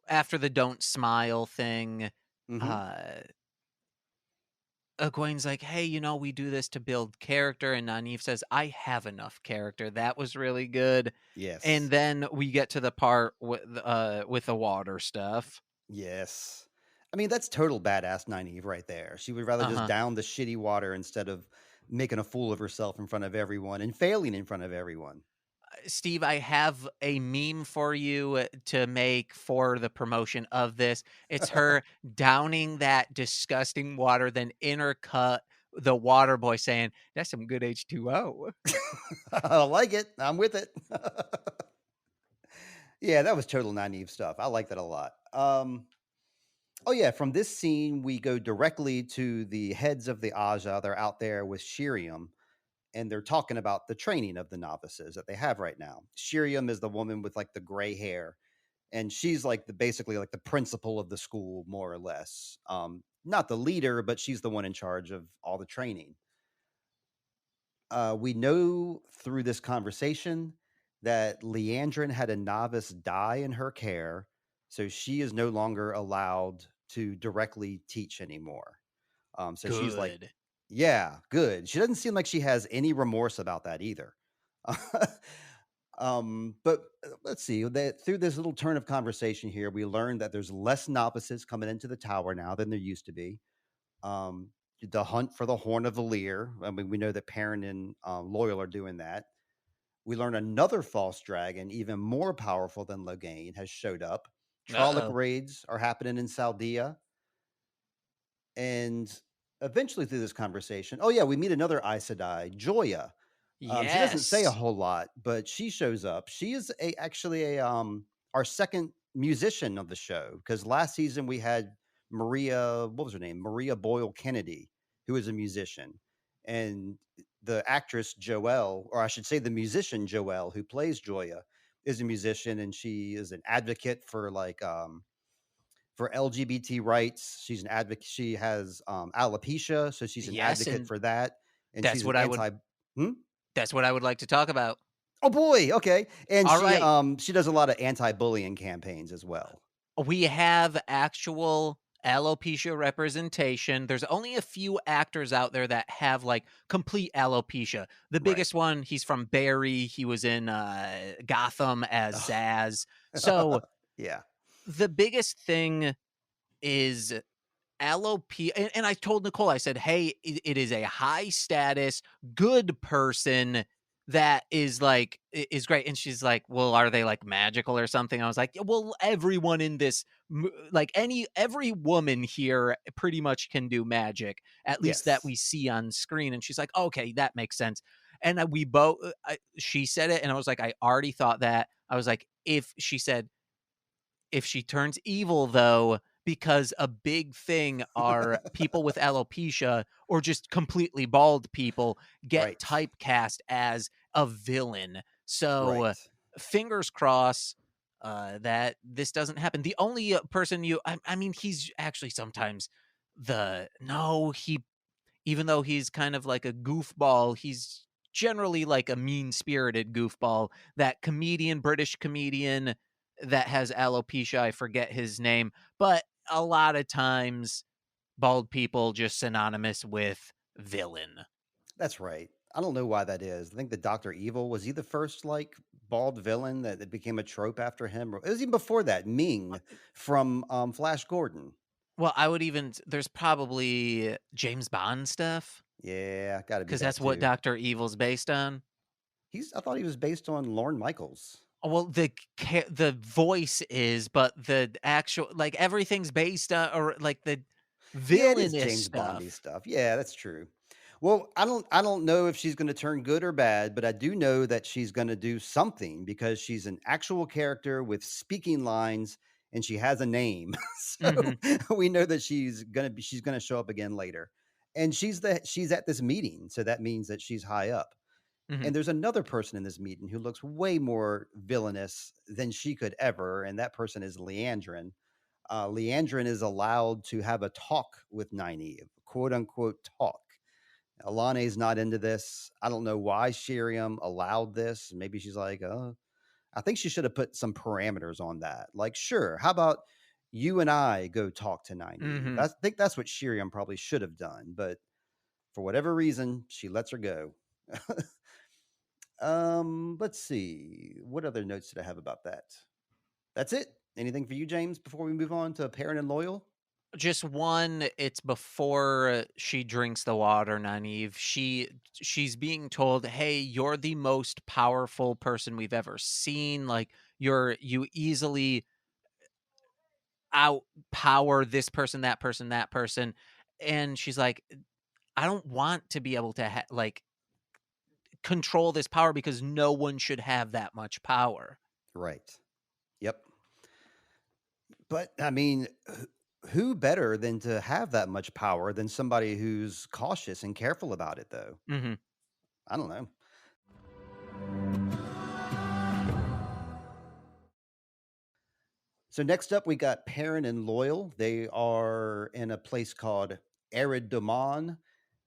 after the "don't smile" thing, Hmm. uh Egwene's like, "Hey, you know, we do this to build character," and Nynaeve says, "I have enough character." That was really good. And Yes. then we get to the part with the water stuff. Yes. I mean, that's total badass Nynaeve right there. She would rather just Uh-huh. down the shitty water instead of making a fool of herself in front of everyone and failing in front of everyone. Steve, I have a meme for you to make for the promotion of this. It's her downing that disgusting water, then intercut the water boy saying, "That's some good H2O." I like it. I'm with it. Yeah, that was total Nynaeve stuff. I like that a lot. Oh yeah, from this scene we go directly to the heads of the Aja. They're out there with Shiriam, and they're talking about the training of the novices that they have right now. Shiriam is the woman with like the gray hair, and she's like the basically like the principal of the school, more or less. Not the leader, but she's the one in charge of all the training. We know through this conversation that Leandrin had a novice die in her care, so she is no longer allowed to directly teach anymore. So she's like, Good. yeah, good. She doesn't seem like she has any remorse about that either. But let's see that through this little turn of conversation here, we learned that there's less novices coming into the tower now than there used to be. um, the hunt for the Horn of Valere. I mean, we know that Perrin and Loial are doing that. We learn another false dragon, even more powerful than Logain, has showed up. Trolloc Uh-oh. raids are happening in Saldia. And eventually through this conversation, oh yeah, we meet another Aes Sedai, Joya. She doesn't say a Yes. whole lot, but she shows up. She is actually a our second musician of the show, because last season we had Maria, what was her name? Maria Boyle Kennedy, who is a musician, and the actress Joelle, or I should say the musician Joelle, who plays Joya, is a musician, and she is an advocate for LGBT rights. She's an advocate. She has alopecia, so she's an Yes, advocate and for that, and that's she's an what I would anti. Hmm? that's what I would like to talk about. Oh boy, okay. And All right. she does a lot of anti-bullying campaigns as well. We have actual alopecia representation. There's only a few actors out there that have, like, complete alopecia. The Right. biggest one, he's from Barry, he was in, Gotham as Ugh. Zaz. So, Yeah. the biggest thing is alope and I told Nicole, I said, "Hey, it is a high status, good person that is, like, is great," and she's like, "Well, are they, like, magical or something?" I was like, "Yeah, well, everyone in this like, every woman here pretty much can do magic, at least that Yes. we see on screen," and she's like, "Okay, that makes sense," and, we both she said it, and I was like, "I already thought that." I was like, "If" she said, if she turns evil, though, because a big thing are people with alopecia or just completely bald people get Right. typecast as a villain. So, Right. fingers crossed, that this doesn't happen. The only, person I mean, he's actually sometimes the no, he even though he's kind of like a goofball, he's generally like a mean-spirited goofball. That comedian, British comedian that has alopecia, I forget his name, but a lot of times bald people just synonymous with villain. That's right. I don't know why that is. I think the Doctor Evil was he the first like bald villain that became a trope after him? Or it was even before that. Uh, Ming from Flash Gordon. Well, I would even there's probably James Bond stuff Yeah, got to be because that that's what too. Doctor Evil's based on. I thought he was based on Lorne Michaels. Oh, well, the voice is, but the actual like, everything's based on or, like, the Yeah, it is villainous James Bondy stuff. stuff. Yeah, that's true. Well, I don't know if she's going to turn good or bad, but I do know that she's going to do something because she's an actual character with speaking lines and she has a name. So Mhm, we know that she's going to show up again later. And she's at this meeting, so that means that she's high up. mhm. And there's another person in this meeting who looks way more villainous than she could ever, and that person is Leandrin. Leandrin is allowed to have a talk with Nynaeve, quote unquote talk. Alana's not into this. I don't know why Shiriam allowed this. Maybe she's like, I think she should have put some parameters on that. Like, sure, how about you and I go talk to Nynaeve? Mhm. I think that's what Shiriam probably should have done, but for whatever reason, she lets her go. Let's see. What other notes did I have about that? That's it. Anything for you, James, before we move on to Perrin and Loyal? Just one, it's before she drinks the water, Nynaeve. She's being told, "Hey, you're the most powerful person we've ever seen, like, you easily outpower this person, that person, that person," and she's like, "I don't want to be able to like, control this power because no one should have that much power." Right. Yep. But I mean, who better than to have that much power than somebody who's cautious and careful about it, though? Mhm. I don't know. So next up, we got Perrin and Loyal. They are in a place called Eridomon,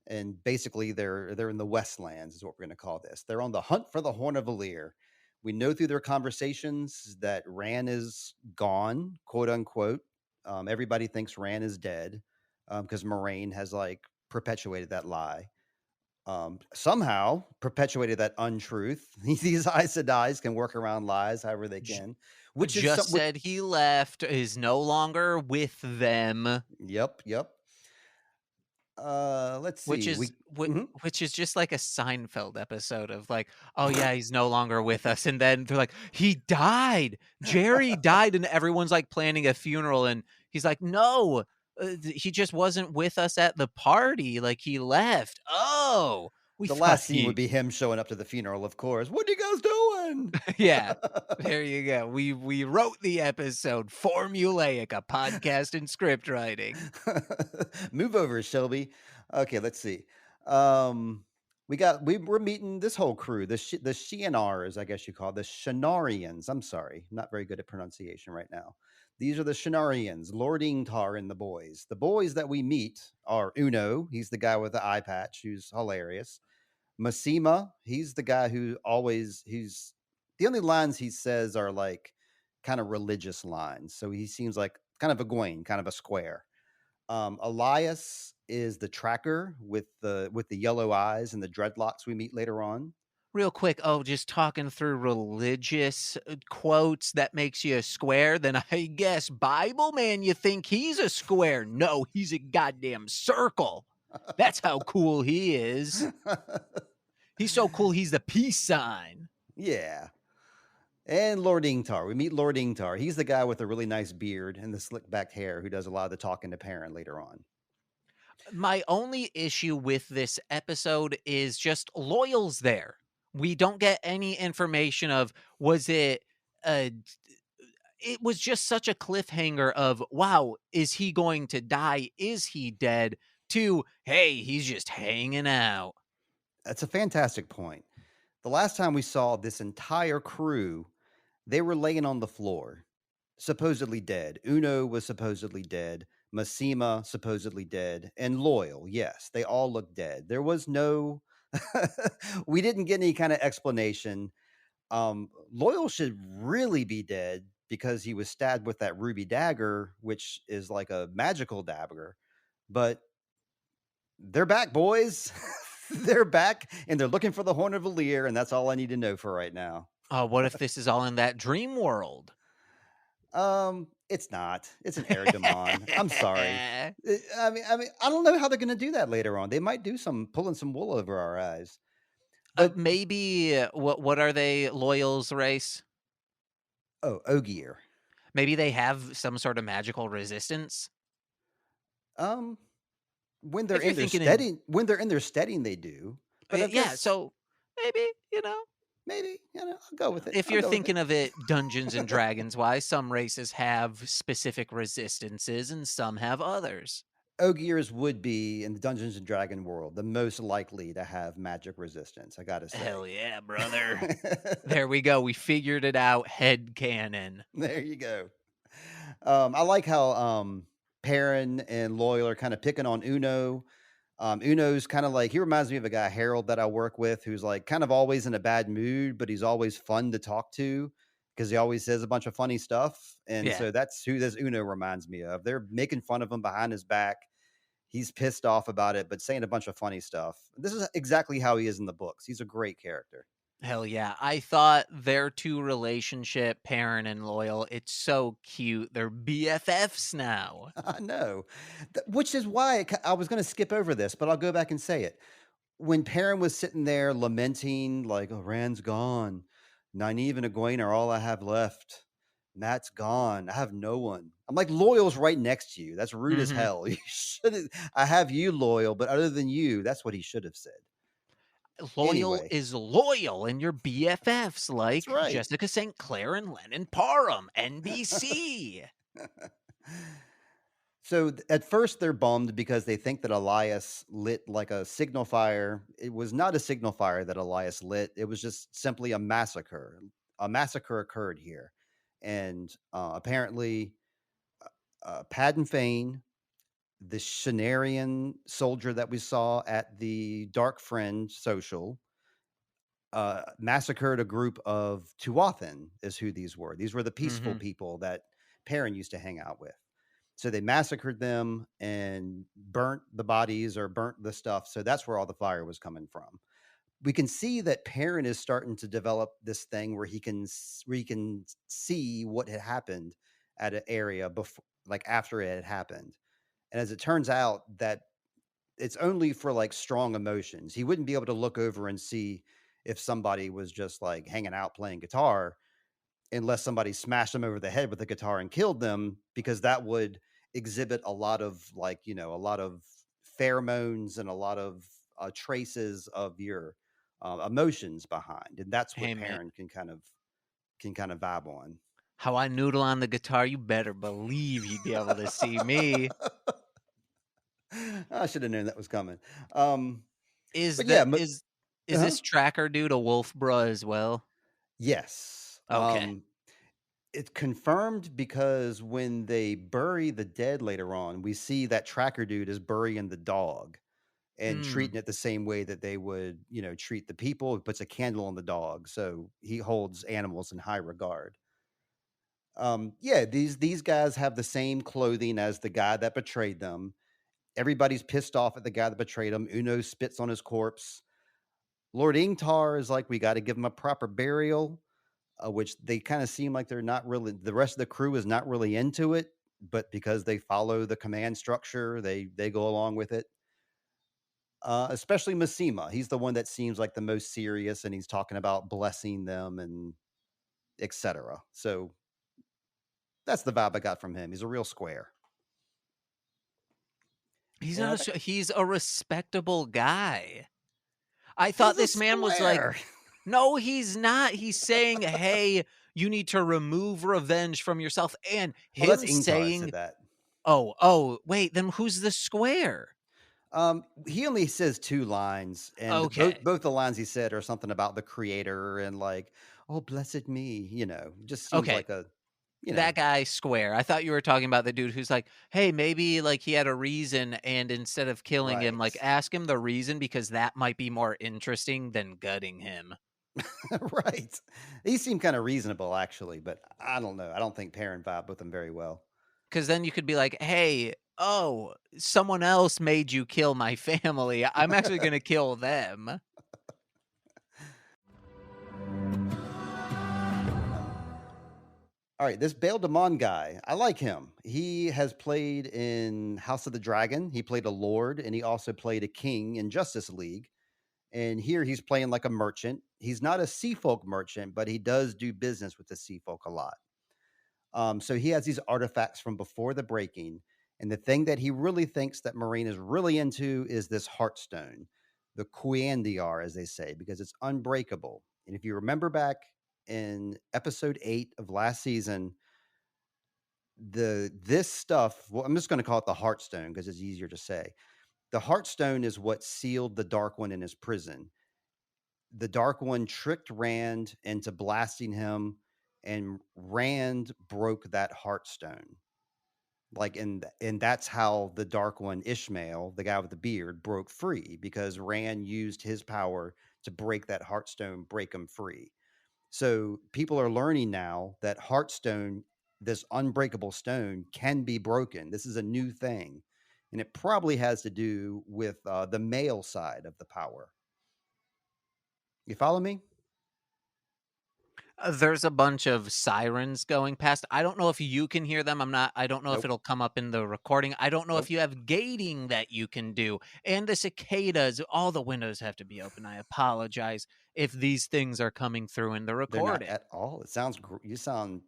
and basically they're in the Westlands, is what we're going to call this. They're on the hunt for the Horn of Valere. We know through their conversations that Ran is gone, quote unquote. Everybody thinks Ran is dead because Moraine has like perpetuated that lie. Somehow perpetuated that untruth. These Aes Sedai can work around lies however they J can, which is just some. said he left, is no longer with them, Yep, yep. Let's which see. is Mhm. which is just like a Seinfeld episode of like, "Oh, yeah, he's no longer with us," and then they're like, "He died! Jerry died," and everyone's, like, planning a funeral, and he's like, "No, he just wasn't with us at the party, like, he left." "Oh, we The thought last scene would he." be him showing up to the funeral, of course. "What are you guys doing?" Yeah, there you go. We wrote the episode Formulaic, a podcast in script writing. Move over, Shelby. Okay, let's see. Um, we're meeting this whole crew, the Shianars, I guess you call it, the Shanarians. I'm sorry, I'm not very good at pronunciation right now. These are the Shanarians, Lord Ingtar and the boys. The boys that we meet are Uno. He's the guy with the eye patch, who's hilarious. Masima, he's the guy who always he's the only lines he says are like kind of religious lines. So he seems like kind of a Egwene, kind of a square. Elias is the tracker with the yellow eyes and the dreadlocks we meet later on. Real quick, oh, just talking through religious quotes that makes you a square, then I guess Bible man, you think he's a square. No, he's a goddamn circle. That's how cool he is. He's so cool, he's the peace sign. Yeah. And Lord Ingtar. We meet Lord Ingtar. He's the guy with the really nice beard and the slick back hair who does a lot of the talking to Perrin later on. My only issue with this episode is just Loyal's there. We don't get any information of was uh it was just such a cliffhanger of wow, is he going to die? Is he dead? To hey, he's just hanging out. That's a fantastic point. The last time we saw this entire crew, they were laying on the floor, supposedly dead. Uno was supposedly dead. Masima supposedly dead. And Loyal, yes, they all look dead. There was no we didn't get any kind of explanation. Loyal should really be dead because he was stabbed with that ruby dagger, which is like a magical dagger. But they're back, boys. They're back and they're looking for the Horn of Valere, and that's all I need to know for right now. What if this is all in that dream world? It's not. It's an Aragamon. I'm sorry. I mean, I don't know how they're gonna do that later on. They might do some pulling some wool over our eyes. But Maybe what are they? Loyal's race? oh, Ogier. Maybe they have some sort of magical resistance. Um, when they're If you're in their thinking in steading, they do. But I yeah, guess so maybe, you know, maybe, I'll go with it. if I'll you're go with it. thinking of it Dungeons and Dragons wise, some races have specific resistances and some have others. Ogiers would be in the Dungeons and Dragon world the most likely to have magic resistance, I gotta Hell say. yeah, brother. There we go. We figured it out. Head canon. There you go. I like how Perrin and Loyal are kind of picking on Uno. Uno's kind of like he reminds me of a guy Harold that I work with, who's like kind of always in a bad mood, but he's always fun to talk to because he always says a bunch of funny stuff. And Yeah. so that's who this Uno reminds me of. They're making fun of him behind his back. He's pissed off about it, but saying a bunch of funny stuff. This is exactly how he is in the books. He's a great character. Hell yeah. I thought their two relationship, Perrin and Loyal, it's so cute. They're BFFs now. I know, which is why I was going to skip over this, but I'll go back and say it. When Perrin was sitting there lamenting, like, "Oh, Rand's gone. Nynaeve and Egwene are all I have left. Matt's gone. I have no one." I'm like, "Loyal's right next to you. That's rude as Mhm. hell. You should. I have you, Loyal, but other than you, that's what he should have said." Loyal Anyway, is loyal, and your BFFs that's like right. Jessica St. Clair and Lennon Parham, NBC. So at first they're bummed because they think that Elias lit like a signal fire. It was not a signal fire that Elias lit. It was just simply a massacre. A massacre occurred here, and apparently, Padden Fane, the Shanarian soldier that we saw at the Dark Friend social, massacred a group of Tuathan. Is who these were. These were the peaceful Mhm. people that Perrin used to hang out with. So they massacred them and burnt the bodies or burnt the stuff. So that's where all the fire was coming from. We can see that Perrin is starting to develop this thing where where he can see what had happened at an area before, like after it had happened. And as it turns out, that it's only for like strong emotions. He wouldn't be able to look over and see if somebody was just like hanging out playing guitar unless somebody smashed them over the head with a guitar and killed them, because that would exhibit a lot of like, a lot of pheromones and a lot of traces of your emotions behind. And that's what Hey, man. Perrin can kind of vibe on. How I noodle on the guitar, you better believe you'd be able to see me. I should have known that was coming. Um, Is but yeah, that is uh-huh. this tracker dude a wolf bruh as well? Yes. Okay. It's confirmed because when they bury the dead later on, we see that tracker dude is burying the dog. and Mm. treating it the same way that they would, treat the people. He puts a candle on the dog, so he holds animals in high regard. Yeah, these guys have the same clothing as the guy that betrayed them. Everybody's pissed off at the guy that betrayed him. Uno spits on his corpse. Lord Ingtar is like, we got to give him a proper burial, which they kind of seem like they're not really. The rest of the crew is not really into it, but because they follow the command structure, they go along with it. Especially Masima, he's the one that seems like the most serious, and he's talking about blessing them and etc. So that's the vibe I got from him. He's a real square. He's And not I a think he's a respectable guy. I thought he's a this man was like, square. "No, he's not." He's saying, "Hey, you need to remove revenge from yourself." And Well, that's him Ingtar that said saying, that. "Oh, wait, then who's the square?" He only says 2 lines, and Okay. both the lines he said are something about the creator and like, "Oh, blessed me," just seems Okay. like a, you know That guy square. I thought you were talking about the dude who's like, "Hey, maybe like he had a reason and instead of killing him, right. like ask him the reason because that might be more interesting than gutting him." Right. He seemed kinda reasonable actually, but I don't know. I don't think Perrin vibe with him very well. Cuz then you could be like, "Hey, oh, someone else made you kill my family. I'm actually going to kill them." Alright, this Bail Damon guy, I like him. He has played in House of the Dragon, he played a lord, and he also played a king in Justice League, and here he's playing like a merchant. He's not a sea folk merchant, but he does do business with the sea folk a lot. So he has these artifacts from before the breaking, and the thing that he really thinks that Moraine is really into is this Heartstone, the Cuandiar, as they say, because it's unbreakable. And if you remember back in episode 8 of last season, this stuff, well, I'm just going to call it the Heartstone because it's easier to say. The Heartstone is what sealed the Dark One in his prison. The Dark One tricked Rand into blasting him, and Rand broke that Heartstone. Like, and that's how the Dark One, Ishmael, the guy with the beard, broke free because Rand used his power to break that Heartstone, break him free. So people are learning now that Heartstone, this unbreakable stone, can be broken. This is a new thing, and it probably has to do with the male side of the power. You follow me? There's a bunch of sirens going past. I don't know if you can hear them. I don't know if Nope. it'll come up in the recording. I don't know if Nope. you have gating that you can do. And the cicadas, all the windows have to be open. I apologize if these things are coming through in the They're not recording. at all. It sounds you sound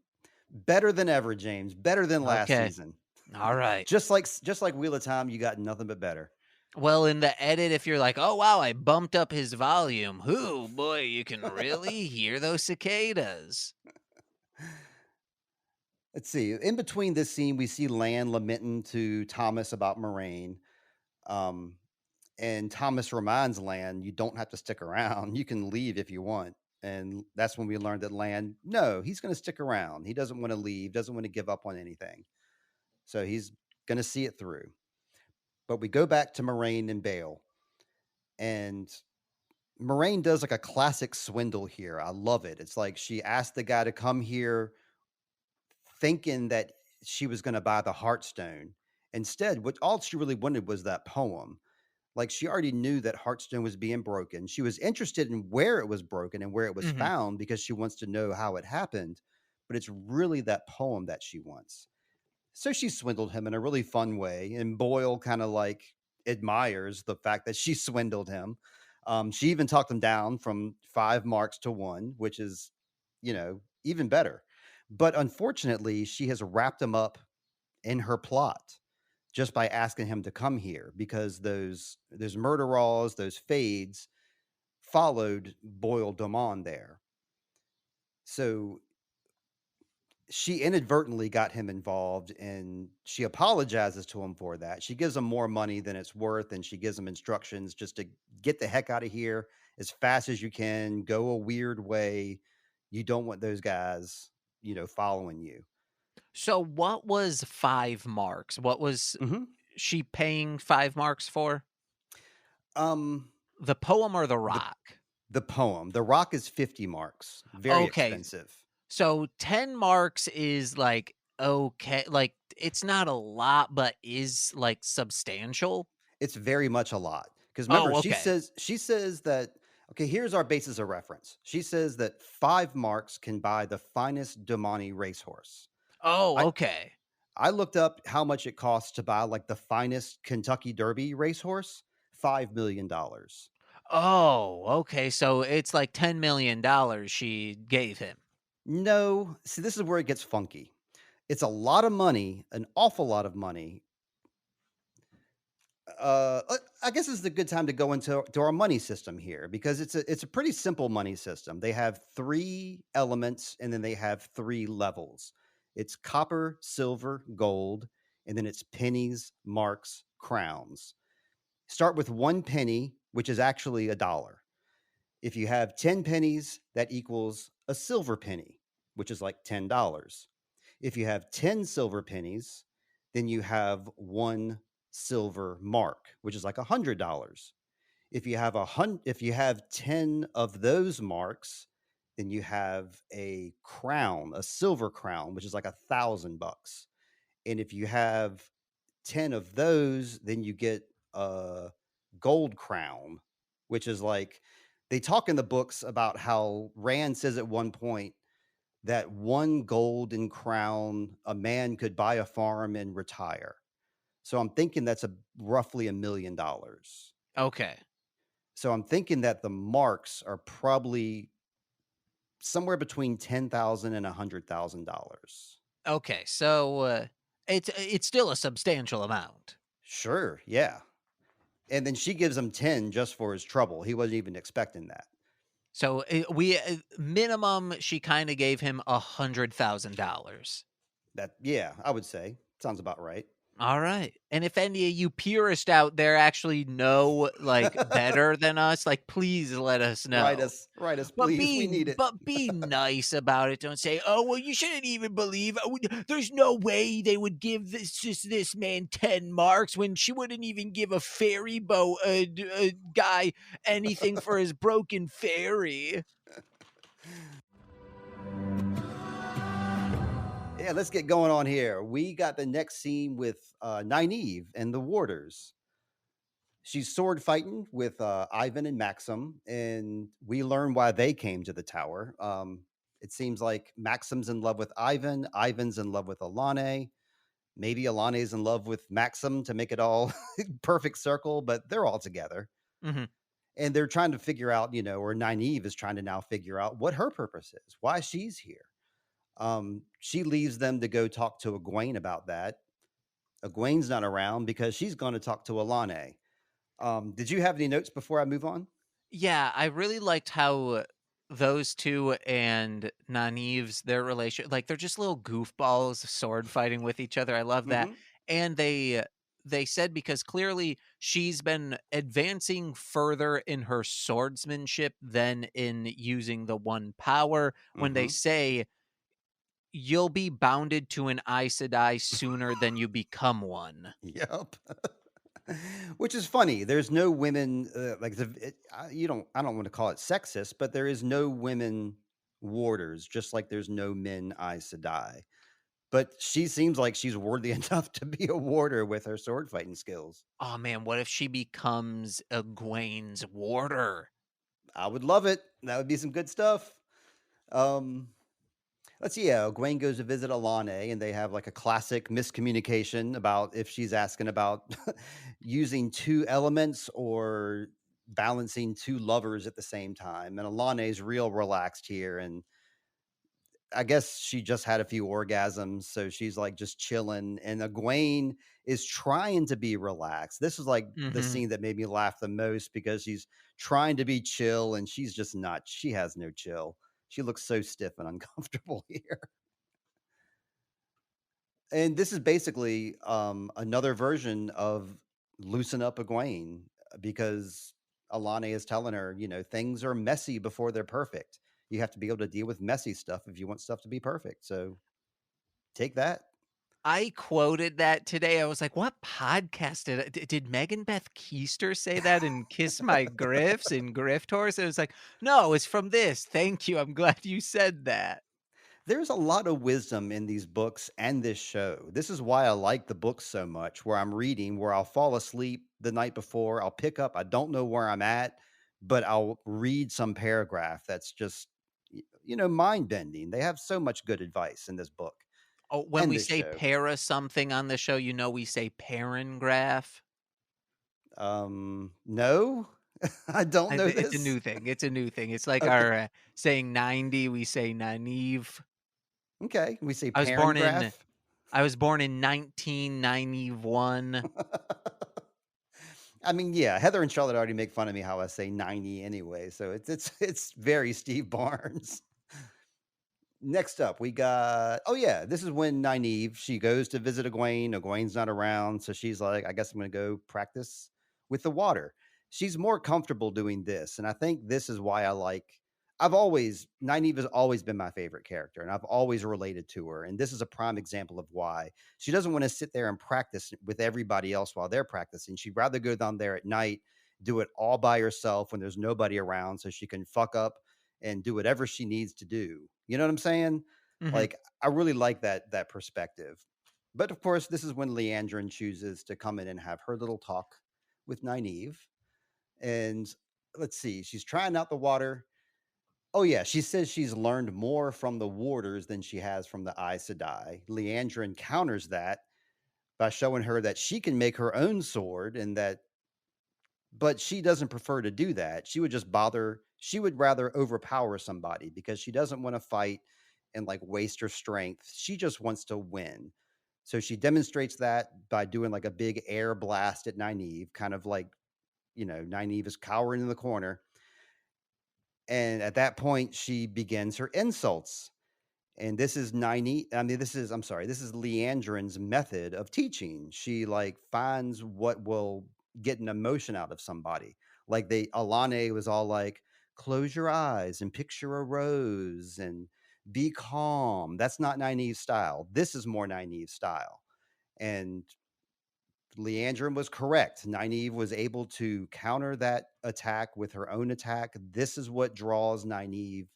better than ever, James. Better than last Okay. season. All right. Just like Wheel of Time, you got nothing but better. Well, in the edit, if you're like, oh, wow, I bumped up his volume. Whoo, boy, you can really hear those cicadas. Let's see. In between this scene, we see Lan lamenting to Thomas about Moraine. Um, and Thomas reminds Lan, you don't have to stick around. You can leave if you want. And that's when we learned that Lan, no, he's going to stick around. He doesn't want to leave, doesn't want to give up on anything. So he's going to see it through. But we go back to Moraine and Bale. And Moraine does like a classic swindle here. I love it. It's like she asked the guy to come here thinking that she was going to buy the Heartstone. Instead, what all she really wanted was that poem. Like she already knew that Heartstone was being broken. She was interested in where it was broken and where it was Hmm. found because she wants to know how it happened. But it's really that poem that she wants. So she swindled him in a really fun way. And Boyle kind of like admires the fact that she swindled him. She even talked him down from 5 marks to 1, which is, even better. But unfortunately, she has wrapped him up in her plot just by asking him to come here because those murderals, those fades followed Boyle Damon there. So she inadvertently got him involved and she apologizes to him for that. She gives him more money than it's worth and she gives him instructions just to get the heck out of here as fast as you can, go a weird way. You don't want those guys, following you. So, what was 5 marks? What was Mhm. she paying 5 marks for? Um, The poem or the the rock? the poem. The rock is 50 marks. Very Okay, expensive. so 10 marks is, like, okay, like, it's not a lot, but is, like, substantial? It's very much a lot. Because remember, Oh, she says that okay, here's our basis of reference. She says that 5 marks can buy the finest Domani racehorse. I okay. I looked up how much it costs to buy like the finest Kentucky Derby racehorse, $5 million. Okay, so it's like $10,000,000 she gave him. No, see, this is where it gets funky. It's a lot of money, an awful lot of money. I guess this is a good time to go into our money system here because it's a pretty simple money system. They have 3 elements and then they have 3 levels. It's copper, silver, gold, and then it's pennies, marks, crowns. Start with 1 penny, which is actually a dollar. If you have 10 pennies, that equals a silver penny, which is like $10. If you have 10 silver pennies, then you have 1 silver mark, which is like $100. If you have 10 of those marks, then you have a crown, a silver crown, which is like $1,000. And if you have 10 of those, then you get a gold crown, which is like they talk in the books about how Rand says at one point that 1 golden crown, a man could buy a farm and retire. So I'm thinking that's a roughly $1 million. Okay. So I'm thinking that the marks are probably somewhere between 10,000 and $100,000. Okay, so, it's still a substantial amount. Sure, yeah. And then she gives him 10 just for his trouble. He wasn't even expecting that. So, minimum, she kinda gave him $100,000. That yeah, I would say. Sounds about right. Alright, and if any of you purists out there actually know, like, better than us, like, please let us know. Write us, But please. We need it. be nice about it. Don't say, "Oh, well, you shouldn't even believe there's no way they would give this man 10 marks when she wouldn't even give a ferry boat guy anything for his broken ferry." Yeah, let's get going on here. We got the next scene with Nynaeve and the warders. She's sword fighting with Ivan and Maxim, and we learn why they came to the tower. It seems like Maxim's in love with Ivan, Ivan's in love with Alane. Maybe Alane's in love with Maxim to make it all perfect circle, but they're all together. Mhm. And they're trying to figure out, or Nynaeve is trying to now figure out what her purpose is, why she's here. She leaves them to go talk to Egwene about that. Egwene's not around because she's going to talk to Alane. Did you have any notes before I move on? Yeah, I really liked how those 2 and Nynaeve's their relation like, they're just little goofballs sword fighting with each other, I love that, Hmm. and they said because clearly she's been advancing further in her swordsmanship than in using the one power when they Hmm. say, "You'll be bounded to an Aes Sedai sooner than you become one." Yep. Which is funny. There's no women like you don't. I don't want to call it sexist, but there is no women warders, just like there's no men Aes Sedai. But she seems like she's worthy enough to be a warder with her sword fighting skills. Oh man, what if she becomes Egwene's warder? I would love it. That would be some good stuff. Um, let's see. Yeah, Gwen goes to visit Alane, and they have like a classic miscommunication about if she's asking about using 2 elements or balancing 2 lovers at the same time. And Alane's real relaxed here, and I guess she just had a few orgasms, so she's like just chilling. And Egwene is trying to be relaxed. This is like the Mhm. scene that made me laugh the most because she's trying to be chill and she's just not. She has no chill. She looks so stiff and uncomfortable here. And this is basically another version of loosen up Egwene because Alana is telling her, things are messy before they're perfect. You have to be able to deal with messy stuff if you want stuff to be perfect. So take that. I quoted that today. I was like, "What podcast did Megan Beth Keister say that in Kiss My Griffs in Grift Horse?" It was like, "No, it's from this. Thank you. I'm glad you said that." There's a lot of wisdom in these books and this show. This is why I like the books so much, where I'm reading, where I'll fall asleep the night before, I'll pick up, I don't know where I'm at, but I'll read some paragraph that's just, mind bending. They have so much good advice in this book Oh, when and we this say show. para something on the show, we say paragraph. No, I don't know It's a this. new thing. It's a new thing. It's like Okay. our saying 90, we say Nynaeve. Okay. We say I was born in paragraph. I was born in 1991. I mean, yeah, Heather and Charlotte already make fun of me how I say 90 anyway, so it's very Steve Barnes. Next up, we got oh yeah, this is when Nynaeve, she goes to visit Egwene. Egwene's not around, so she's like, I guess I'm gonna go practice with the water. She's more comfortable doing this, and I think this is why I've always Nynaeve has always been my favorite character, and I've always related to her. And this is a prime example of why she doesn't want to sit there and practice with everybody else while they're practicing. She'd rather go down there at night, do it all by herself when there's nobody around, so she can fuck up and do whatever she needs to do. You know what I'm saying? Mhm. Like, I really like that perspective. But of course, this is when Leandrin chooses to come in and have her little talk with Nynaeve. And let's see, she's trying out the water. Oh yeah, she says she's learned more from the warders than she has from the Aes Sedai. Leandrin counters that by showing her that she can make her own sword and that but she doesn't prefer to do that. She would rather overpower somebody because she doesn't want to fight and like waste her strength. She just wants to win. So she demonstrates that by doing like a big air blast at Nynaeve, kind of like, Nynaeve is cowering in the corner. And at that point, she begins her insults. And this is I'm sorry, this is Leandrin's method of teaching. She like finds what will get an emotion out of somebody. Like Alane was all like, close your eyes and picture a rose and be calm. That's not Nynaeve's style. This is more Nynaeve's style. And Leandrin was correct. Nynaeve was able to counter that attack with her own attack. This is what draws Nynaeve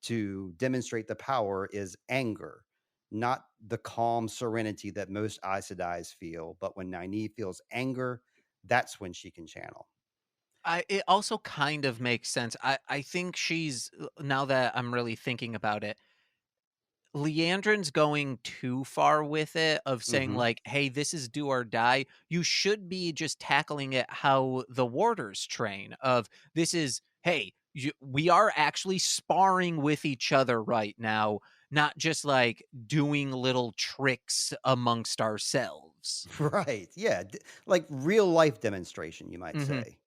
to demonstrate the power is anger, not the calm serenity that most Aes Sedais feel. But when Nynaeve feels anger, that's when she can channel. It also kind of makes sense. I think she's now that I'm really thinking about it, Leandrin's going too far with it of saying Hmm. like, "Hey, this is do or die." You should be just tackling it how the warders train of this is, "Hey, we are actually sparring with each other right now, not just like doing little tricks amongst ourselves." Right. Yeah. Like real life demonstration, you might Mhm. say.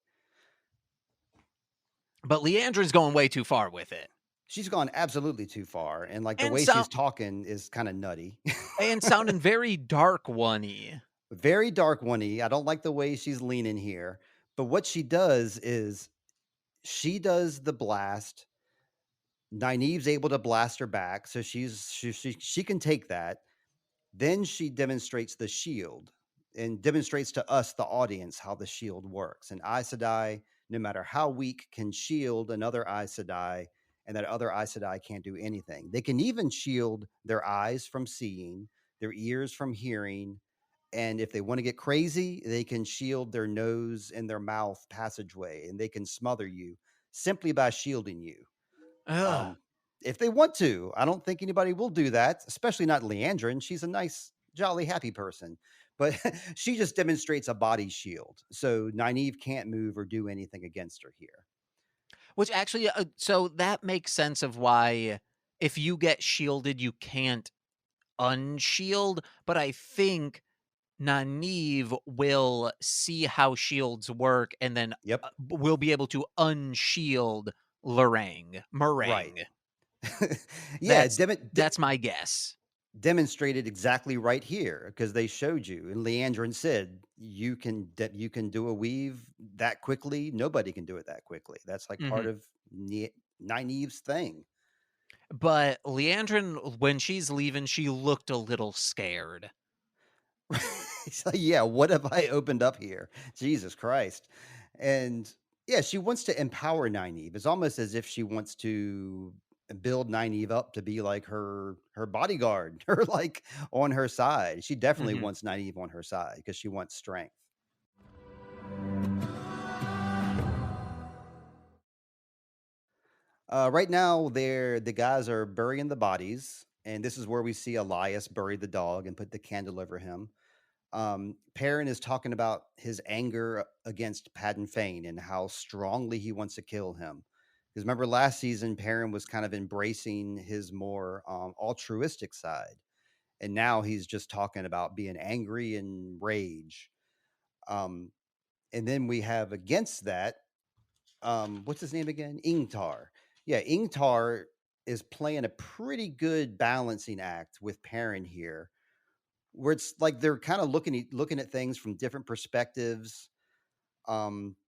But Leandrin's going way too far with it. She's gone absolutely too far. And like the And way so she's talking is kind of nutty. and sounding very dark one-y. Very dark one. I don't like the way she's leaning here. But what she does is she does the blast. Nynaeve's able to blast her back, so she can take that. Then she demonstrates the shield and demonstrates to us, the audience, how the shield works. And Aes Sedai, no matter how weak, can shield another Aes Sedai, and that other Aes Sedai can't do anything. They can even shield their eyes from seeing, their ears from hearing, and if they want to get crazy, they can shield their nose and their mouth passageway, and they can smother you simply by shielding you. Ugh. Um, if they want to, I don't think anybody will do that, especially not Leandrin. She's a nice, jolly, happy person, but she just demonstrates a body shield. So Nynaeve can't move or do anything against her here. Which actually, so that makes sense of why if you get shielded, you can't unshield, but I think Nynaeve will see how shields work and then, Yep. will be able to unshield Right. Moraine. Yeah. That's that's my guess. Demonstrated exactly right here because they showed you, and Leandrin said you can do a weave that quickly. Nobody can do it that quickly. That's like part Mhm. of Nynaeve's thing. But Leandrin, when she's leaving, she looked a little scared. It's like, yeah, what have I opened up here? Jesus Christ. And yeah, she wants to empower Nynaeve. It's almost as if she wants to build Nynaeve up to be like her bodyguard, her like on her side. She definitely Mhm. wants Nynaeve on her side because she wants strength. Right now, the guys are burying the bodies, and this is where we see Elias bury the dog and put the candle over him. Perrin is talking about his anger against Padden Fane and how strongly he wants to kill him. Because remember, last season, Perrin was kind of embracing his more altruistic side, and now he's just talking about being angry and rage. Um, and then we have against that, what's his name again? Ingtar. Yeah, Ingtar is playing a pretty good balancing act with Perrin here, where it's like they're kind of looking at things from different perspectives.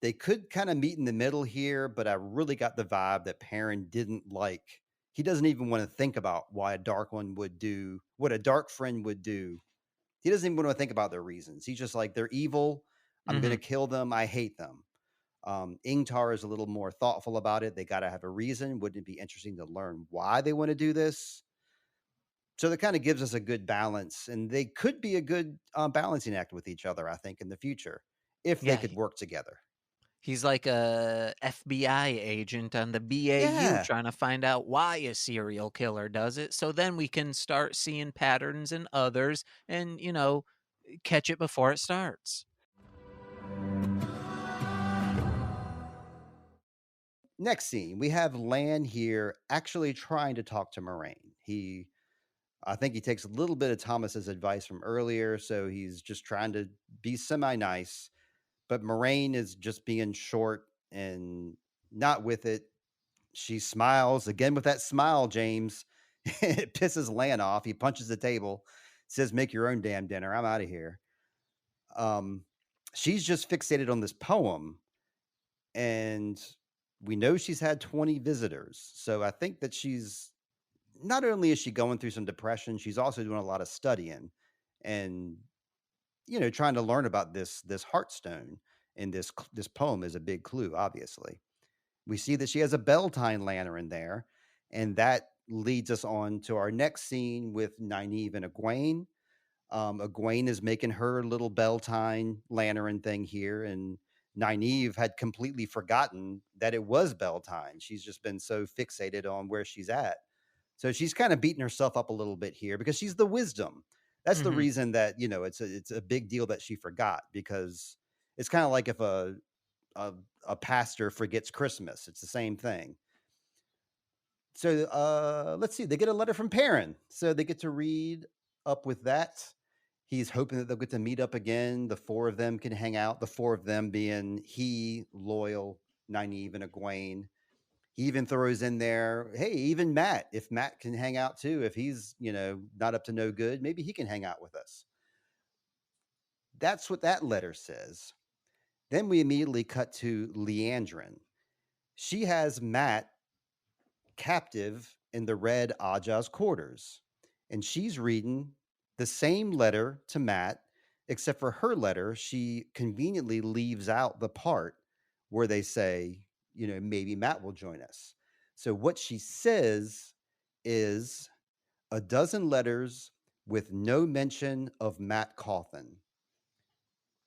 They could kind of meet in the middle here, but I really got the vibe that Perrin didn't like. He doesn't even want to think about why a dark one would do what a dark friend would do. He doesn't even want to think about their reasons. He's just like, they're evil. I'm gonna Mhm. kill them. I hate them. Ingtar is a little more thoughtful about it. They got to have a reason. Wouldn't it be interesting to learn why they want to do this? So that kind of gives us a good balance, and they could be a good balancing act with each other, I think, in the future if they Yeah, could work together. he's like a FBI agent on the BAU Yeah. trying to find out why a serial killer does it, so then we can start seeing patterns in others and, catch it before it starts. Next scene, we have Lan here actually trying to talk to Moraine. I think he takes a little bit of Thomas's advice from earlier, so he's just trying to be semi nice. But Moraine is just being short and not with it. She smiles again with that smile, James. It pisses Lan off. He punches the table, says, "Make your own damn dinner. I'm out of here." Um, she's just fixated on this poem, and we know she's had 20 visitors. So I think that she's not only is she going through some depression, she's also doing a lot of studying and trying to learn about this heartstone. And this poem is a big clue, obviously. We see that she has a Beltane lantern there, and that leads us on to our next scene with Nynaeve and Egwene. Egwene is making her little Beltane lantern thing here, and Nynaeve had completely forgotten that it was Beltane. She's just been so fixated on where she's at. So she's kind of beating herself up a little bit here because she's the wisdom. That's the Mhm. reason that it's a big deal that she forgot, because it's kind of like if a a pastor forgets Christmas. It's the same thing. So let's see. They get a letter from Perrin, so they get to read up with that. He's hoping that they'll get to meet up again. The four of them can hang out. The four of them being he, Loial, Nynaeve, and Egwene. He even throws in there, hey, even Matt. If Matt can hang out too, if he's not up to no good, maybe he can hang out with us. That's what that letter says. Then we immediately cut to Leandrin. She has Matt captive in the Red Aja's quarters. And she's reading the same letter to Matt, except for her letter, she conveniently leaves out the part where they say, maybe Matt will join us. So what she says is a dozen letters with no mention of Matt Cawthon.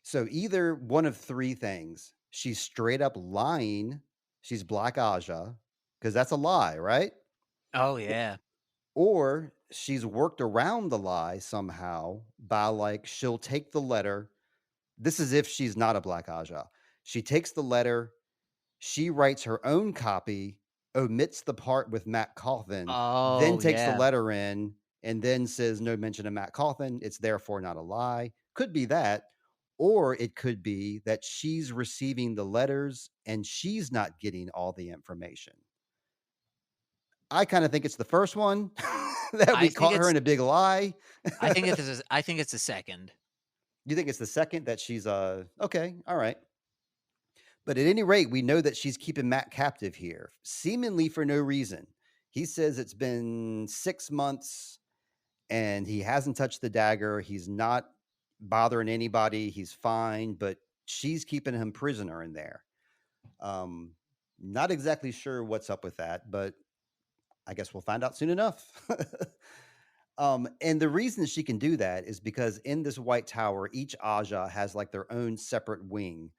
So either one of three things. She's straight up lying. She's Black Aja, because that's a lie, right? Oh, yeah. Or she's worked around the lie somehow by like she'll take the letter. This is if she's not a Black Aja. She takes the letter, she writes her own copy, omits the part with Matt Cawthon, then Oh, takes the yeah. letter in and then says no mention of Matt Cawthon. It's therefore not a lie. Could be that. Or it could be that she's receiving the letters and she's not getting all the information. I kind of think it's the first one that we I think caught her it's in a big lie. I think it's a second. You think it's the second that she's okay, all right. But at any rate, we know that she's keeping Matt captive here, seemingly for no reason. He says it's been 6 months and he hasn't touched the dagger. He's not bothering anybody. He's fine, but she's keeping him prisoner in there. Um, Not exactly sure what's up with that, but I guess we'll find out soon enough. And the reason she can do that is because in this White Tower, each Aja has like their own separate wing,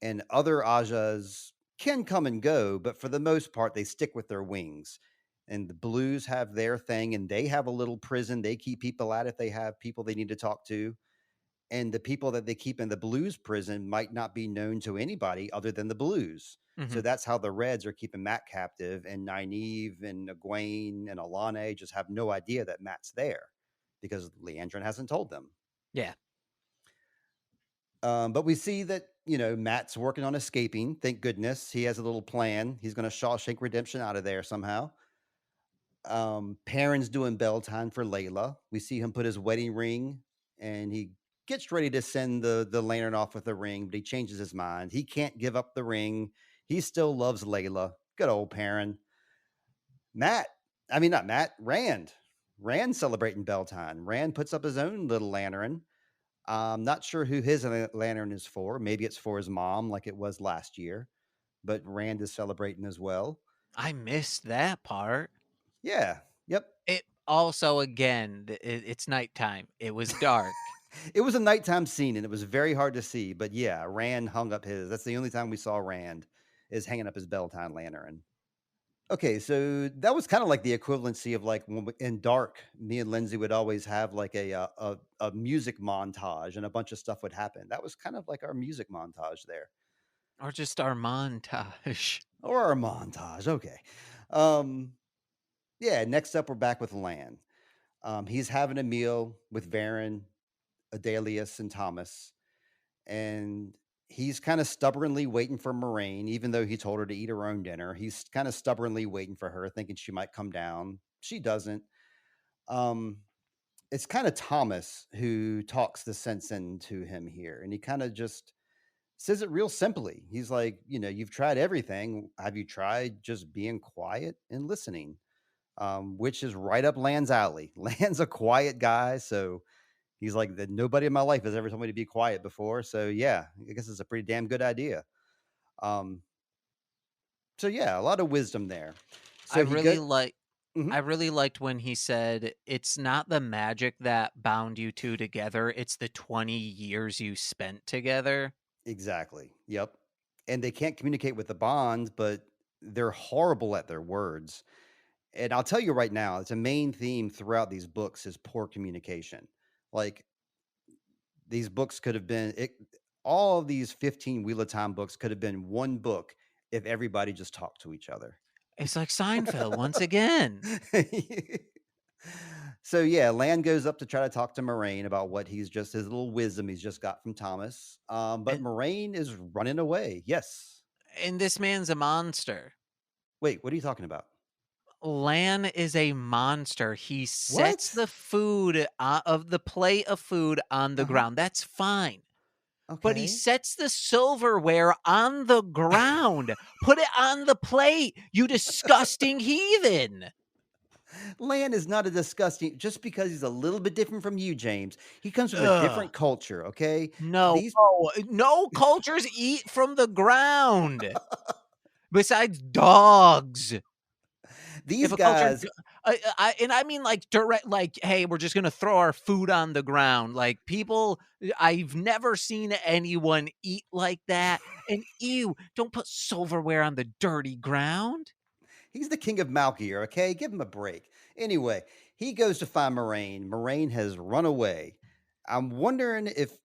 and other Ajas can come and go, but for the most part, they stick with their wings. And the Blues have their thing, and they have a little prison. They keep people out if they have people they need to talk to. And the people that they keep in the Blues prison might not be known to anybody other than the Blues. Hmm. So that's how the Reds are keeping Matt captive, and Nynaeve and Egwene and Alana just have no idea that Matt's there because Leandrin hasn't told them. Yeah. But we see that, Matt's working on escaping. Thank goodness. He has a little plan. He's going to Shawshank Redemption out of there somehow. Perrin's doing bell time for Layla. We see him put his wedding ring and he gets ready to send the lantern off with the ring, but he changes his mind. He can't give up the ring. He still loves Layla. Good old Perrin. Matt, I mean, not Matt, Rand. Rand celebrating bell time. Rand puts up his own little lantern. I'm not sure who his lantern is for. Maybe it's for his mom, like it was last year. But Rand is celebrating as well. I missed that part. Yeah. Yep. It also, again, it's nighttime. It was dark. It was a nighttime scene and it was very hard to see. But yeah, Rand hung up his. That's the only time we saw Rand is hanging up his Belltime lantern. Okay, so that was kind of like the equivalency of like in Dark, me and Lindsay would always have like a music montage and a bunch of stuff would happen. That was kind of like our music montage there. Or just our montage. Or our montage. Okay. Um, yeah, next up we're back with Lan. He's having a meal with Varen, Adelius, and Thomas, and he's kind of stubbornly waiting for Moraine, even though he told her to eat her own dinner. He's kind of stubbornly waiting for her, thinking she might come down. She doesn't. Um, it's kind of Thomas who talks the sense into him here, and he kind of just says it real simply. He's like, you've tried everything. Have you tried just being quiet and listening? Which is right up Land's alley. Land's a quiet guy, so he's like that. Nobody in my life has ever told me to be quiet before. So yeah, I guess it's a pretty damn good idea. Um, so yeah, a lot of wisdom there. I So he really got. like Mhm. I really liked when he said, "It's not the magic that bound you two together, it's the 20 years you spent together." Exactly. Yep. And they can't communicate with the bond, but they're horrible at their words. And I'll tell you right now, it's a main theme throughout these books is poor communication. Like these books could have been all of these 15 Wheel of Time books could have been one book if everybody just talked to each other. It's like Seinfeld once again. So yeah, Land goes up to try to talk to Moraine about what his little wisdom he's just got from Thomas. But And Moraine is running away. Yes. and this man's a monster. Wait, what are you talking about? Lan is a monster. He sets What? the food of the plate of food on the Uh-huh. ground. That's fine. But he Okay. sets the silverware on the ground. Put it on the plate, you disgusting heathen. Land is not a disgusting just because he's a little bit different from you, James. He comes from a Ugh. different culture, okay? No, These no, no cultures eat from the ground besides dogs. If these a culture, guys and I mean like direct, like, hey, we're just gonna throw our food on the ground. Like people, I've never seen anyone eat like that. And ew, don't put silverware on the dirty ground. he's the king of Malkier, okay? Give him a break. Anyway, he goes to find Moraine. Moraine has run away. I'm wondering if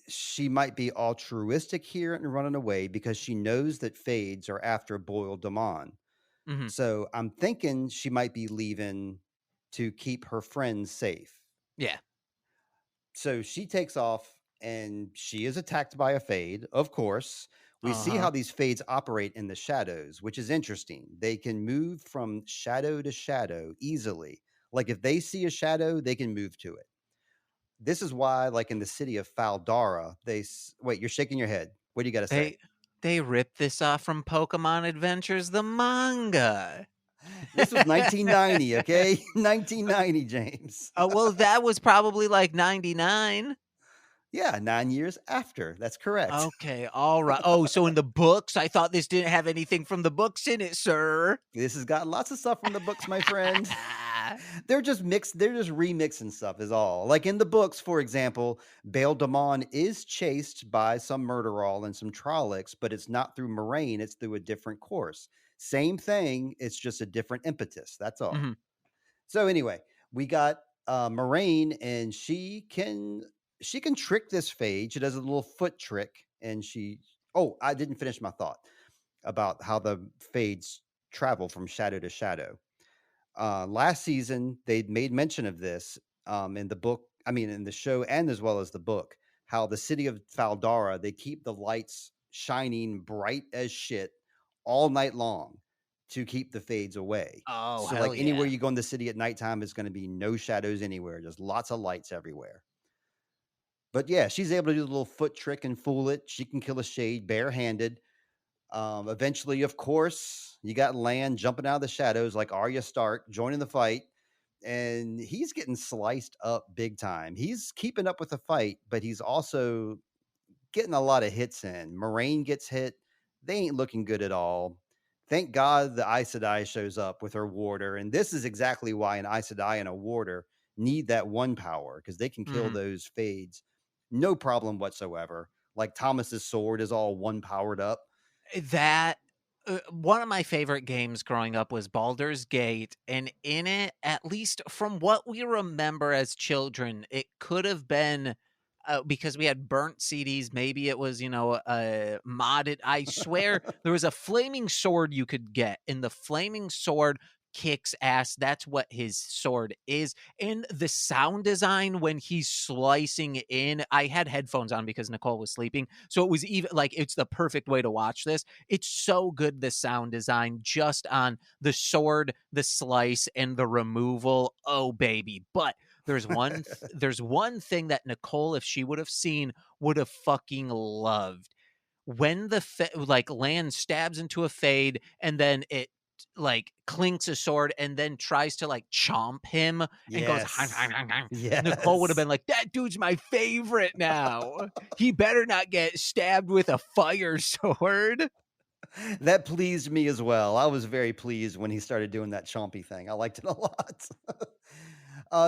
she might be altruistic here and running away because she knows that Fades are after Boyle Damon. Hmm. So I'm thinking she might be leaving to keep her friends safe. Yeah. So she takes off and she is attacked by a Fade, of course. We Uh see huh. how these Fades operate in the shadows, which is interesting. They can move from shadow to shadow easily. Like if they see a shadow, they can move to it. This is why, like in the city of Faldara, wait. You're shaking your head. What do you got to say? They they ripped this off from Pokemon Adventures, the manga. This was 1990, okay? 1990, James. Well, that was probably like 99. Yeah, 9 years after. That's correct. Okay, alright. Oh, so in the books? I thought this didn't have anything from the books in it, sir. This has got lots of stuff from the books, my friend. They're just remixing stuff is all. Like in the books, for example, Bail Damon is chased by some Murderall and some Trollocs, but it's not through Moraine, it's through a different course. Same thing, it's just a different impetus. That's all. Mhm. So anyway, we got Moraine, and she can trick this Fade. She does a little foot trick, and she. Oh, I didn't finish my thought about how the Fades travel from shadow to shadow. Last season, they made mention of this in the book. I mean, in the show and as well as the book, how the city of Faldara, they keep the lights shining bright as shit all night long to keep the fades away. Oh, So, hell like anywhere yeah. you go in the city at nighttime, is going to be no shadows anywhere, just lots of lights everywhere. But yeah, she's able to do the little foot trick and fool it. She can kill a shade barehanded. Eventually, of course, you got Lan jumping out of the shadows like Arya Stark, joining the fight, and he's getting sliced up big time. He's keeping up with the fight, but he's also getting a lot of hits in. Moraine gets hit. They ain't looking good at all. Thank God the Aes Sedai shows up with her warder, and this is exactly why an Aes Sedai and a warder need that one power because they can kill Mhm. those fades, no problem whatsoever. Like Thomas's sword is all one powered up. That one of my favorite games growing up was Baldur's Gate, and in it, at least from what we remember as children, it could have been because we had burnt CDs. Maybe it was, modded. I swear there was a flaming sword you could get, and the flaming sword kicks ass. That's what his sword is. And the sound design when he's slicing in, I had headphones on because Nicole was sleeping. So it was even like it's the perfect way to watch this. It's so good, the sound design just on the sword, the slice, and the removal. Oh, baby. But there's one thing that Nicole, if she would have seen, would have fucking loved. When like Lan stabs into a fade and then it like clinks a sword and then tries to like chomp him and goes "Hang, hang, Yes. hang, hang." Nicole would have Yes. been like, that dude's my favorite now. He better not get stabbed with a fire sword. That pleased me as well. I was very pleased when he started doing that chompy thing. I liked it a lot.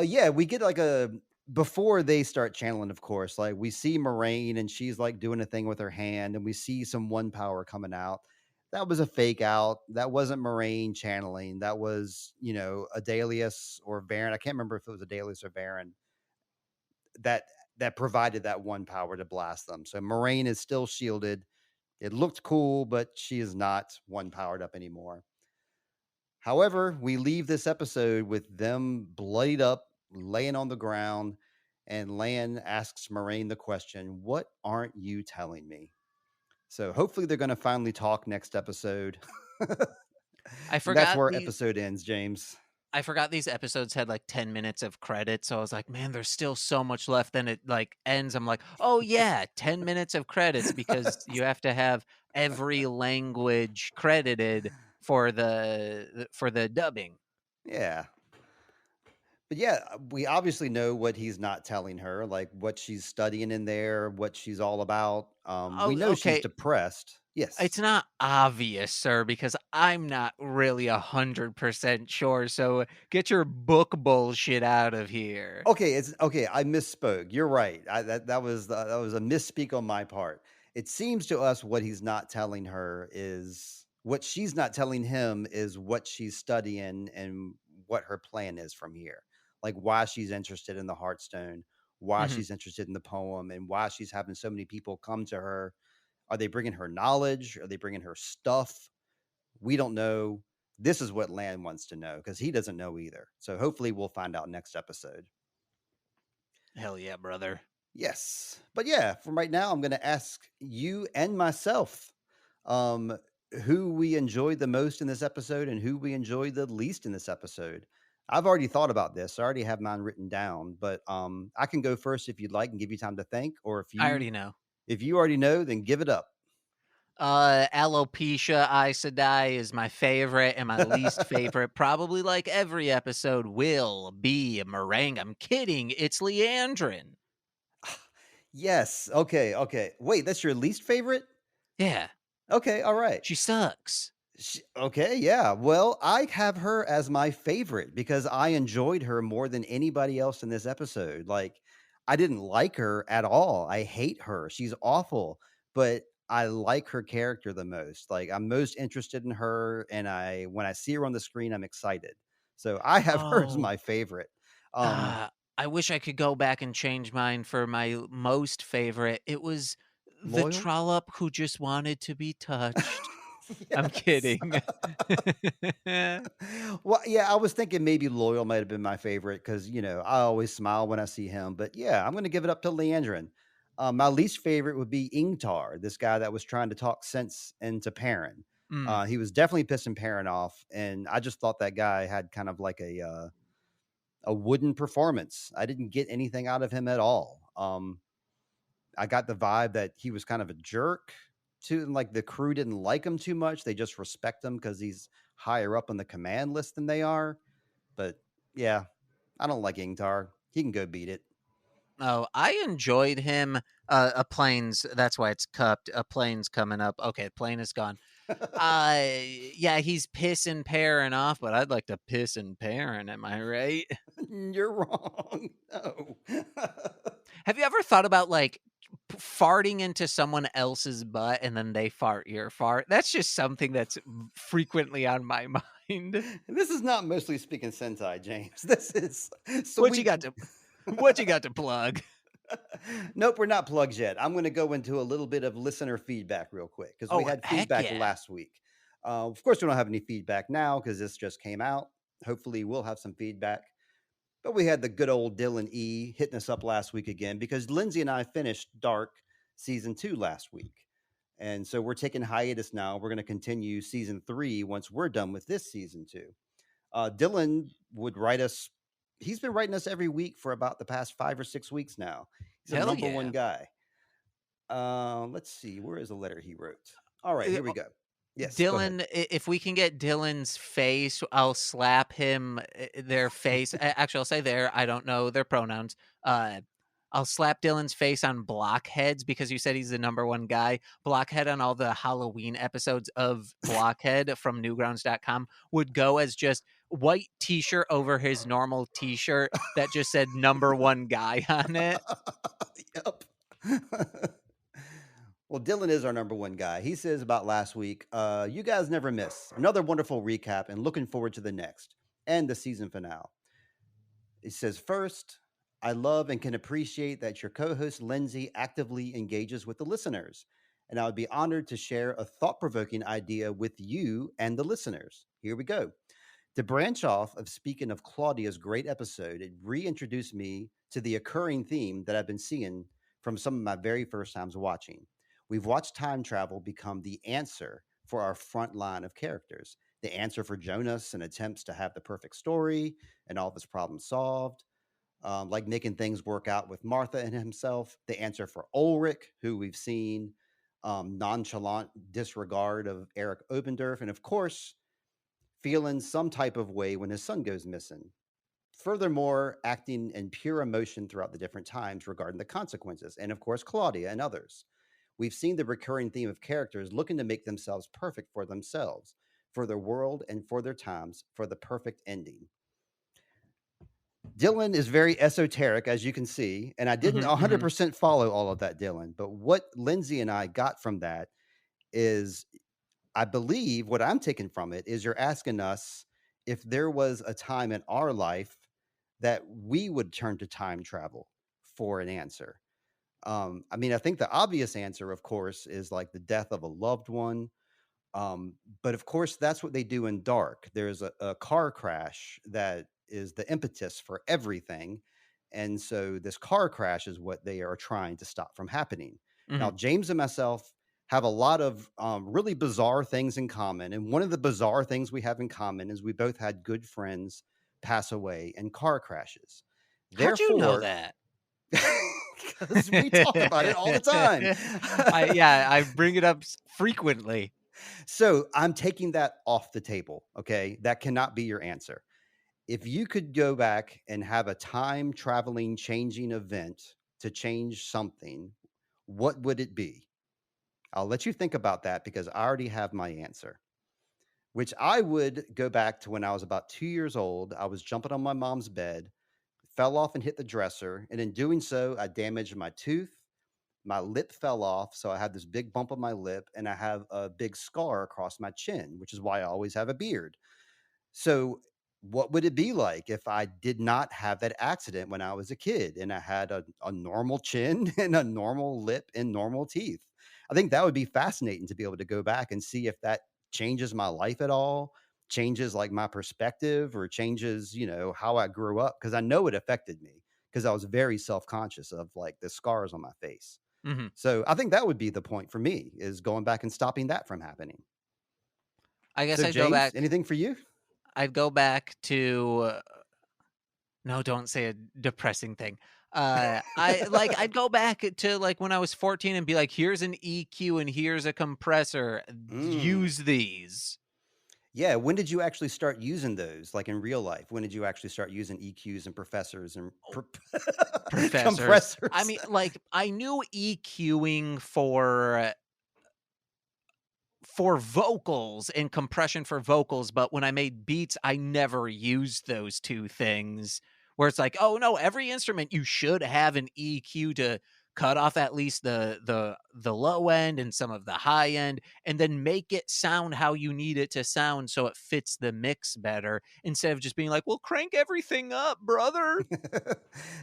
Yeah, we get like a before they start channeling, of course, like we see Moraine and she's like doing a thing with her hand, and we see some one power coming out. That was a fake out. That wasn't Moraine channeling. That was, Adalius or Varen. I can't remember if it was Adalius or Varen that that provided that one power to blast them. So Moraine is still shielded. It looked cool, but she is not one powered up anymore. However, we leave this episode with them bloodied up, laying on the ground, and Lan asks Moraine the question, "What aren't you telling me?" So hopefully they're going to finally talk next episode. I And that's forgot where the episode ends, James. I forgot these episodes had like 10 minutes of credits. So I was like, man, there's still so much left. Then it like ends. I'm like, oh yeah, 10 minutes of credits because you have to have every language credited for the dubbing. Yeah. But yeah, we obviously know what he's not telling her, like what she's studying in there, what she's all about. We Oh, know she's okay. depressed. It's Yes. not obvious, sir, because I'm not really 100% sure. So get your book bullshit out of here. Okay, it's okay. I misspoke. You're right. That was a misspeak on my part. It seems to us what he's not telling her is what she's not telling him is what she's studying and what her plan is from here. Like why she's interested in the Heartstone, why Mhm. she's interested in the poem, and why she's having so many people come to her. Are they bringing her knowledge? Are they bringing her stuff? We don't know. This is what Lan wants to know because he doesn't know either. So hopefully we'll find out next episode. Hell yeah, brother. Yes. But yeah, from right now, I'm going to ask you and myself um, who we enjoyed the most in this episode and who we enjoyed the least in this episode. I've already thought about this. I already have mine written down, but I can go first if you'd like and give you time to think. Or if I you already know. if you already know, then give it up. Alopecia Aes Sedai is my favorite, and my least favorite, probably like every episode, will be Moraine. I'm kidding. It's Leandrin. Yes. Okay. Okay. Wait, that's your least favorite? Yeah, Okay. All right. she sucks. Okay, yeah. Well, I have her as my favorite because I enjoyed her more than anybody else in this episode. Like, I didn't like her at all. I hate her. She's awful, but I like her character the most. Like, I'm most interested in her, and I when I see her on the screen, I'm excited. So I have her as Oh, my favorite. Um, ah, I wish I could go back and change mine for my most favorite. It was the Loyal. trollop who just wanted to be touched. I'm Yes. kidding. Well, yeah, I was thinking maybe Loyal might have been my favorite because, I always smile when I see him. But yeah, I'm going to give it up to Leandrin. My least favorite would be Ingtar, this guy that was trying to talk sense into Perrin. Mm. He was definitely pissing Perrin off, and I just thought that guy had kind of like a wooden performance. I didn't get anything out of him at all. I got the vibe that he was kind of a jerk to, and like the crew didn't like him too much. They just respect him because he's higher up on the command list than they are. But yeah, I don't like Ingtar. He can go beat it. Oh, I enjoyed him. A plane's that's why it's cupped. A plane's coming up. Okay, plane is gone. Yeah, he's pissing Perrin off, but I'd like to piss in Perrin. Am I right? You're wrong. No. Have you ever thought about like farting into someone else's butt and then they fart your fart? That's just something that's frequently on my mind. This is not mostly speaking Sentai, James. This is What you sweet. got to what you got to plug? Nope, we're not plugged yet. I'm going to go into a little bit of listener feedback real quick because we Oh, had heck feedback yeah. last week. Of course, we don't have any feedback now because this just came out. Hopefully, we'll have some feedback. But we had the good old Dylan E hitting us up last week again because Lindsay and I finished Dark season 2 last week. And so we're taking hiatus now. We're going to continue season 3 once we're done with this season 2. Dylan would write us. He's been writing us every week for about the past 5 or 6 weeks now. He's a Hell number one yeah. guy. Let's see. Where is the letter he wrote? All right, Uh, here we go. Yes, go ahead. Dylan, if we can get Dylan's face, I'll slap him, their face. Actually, I'll say their. I don't know their pronouns. Uh, I'll slap Dylan's face on Blockheads because you said he's the number one guy. Blockhead on all the Halloween episodes of Blockhead from Newgrounds.com would go as just white t-shirt over his normal t-shirt that just said number one guy on it. Yep. Well, Dylan is our number one guy. He says about last week, you guys never miss. Another wonderful recap and looking forward to the next and the season finale. It says, first, I love and can appreciate that your co host Lindsay actively engages with the listeners. And I would be honored to share a thought provoking idea with you and the listeners. Here we go. To branch off of speaking of Claudia's great episode, it reintroduced me to the occurring theme that I've been seeing from some of my very first times watching. We've watched time travel become the answer for our front line of characters, the answer for Jonas and attempts to have the perfect story and all of his problems solved, like making things work out with Martha and himself, the answer for Ulrich, who we've seen nonchalant disregard of Eric Obendorf, and of course, feeling some type of way when his son goes missing. Furthermore, acting in pure emotion throughout the different times regarding the consequences, and of course, Claudia and others. We've seen the recurring theme of characters looking to make themselves perfect for themselves, for their world, and for their times, for the perfect ending. Dylan is very esoteric, as you can see, and I didn't Hmm, hmm. 100% follow all of that, Dylan. But what Lindsay and I got from that is I believe what I'm taking from it is you're asking us if there was a time in our life that we would turn to time travel for an answer. I mean, I think the obvious answer, of course, is like the death of a loved one. But of course, that's what they do in Dark. There's a car crash that is the impetus for everything. And so this car crash is what they are trying to stop from happening. Now, Hmm. James and myself have a lot of really bizarre things in common. And one of the bizarre things we have in common is we both had good friends pass away in car crashes. How'd you know Therefore, that? because we talk about it all the time. I bring it up frequently. So I'm taking that off the table. Okay. That cannot be your answer. If you could go back and have a time traveling changing event to change something, what would it be? I'll let you think about that because I already have my answer, which I would go back to when I was about 2 years old. I was jumping on my mom's bed, fell off and hit the dresser. And in doing so, I damaged my tooth. My lip fell off. So I had this big bump on my lip and I have a big scar across my chin, which is why I always have a beard. So, what would it be like if I did not have that accident when I was a kid and I had a normal chin and a normal lip and normal teeth? I think that would be fascinating to be able to go back and see if that changes my life at all, changes like my perspective or changes, how I grew up. Cause I know it affected me because I was very self conscious of like the scars on my face. Mhm. So I think that would be the point for me is going back and stopping that from happening. I guess So, James, anything for you? I'd go back to no, don't say a depressing thing. I'd go back to, like, when I was 14 and be like, "Here's an EQ and here's a compressor. Mm. Use these." Yeah, when did you actually start using those, like, in real life? When did you actually start using EQs and professors and Oh, professors. I compressors? mean, like, I knew EQing for vocals and compression for vocals, but when I made beats, I never used those 2 things where it's like, "Oh, no, every instrument you should have an EQ to cut off at least the low end and some of the high end, and then make it sound how you need it to sound so it fits the mix better," instead of just being like, "Well, crank everything up, brother."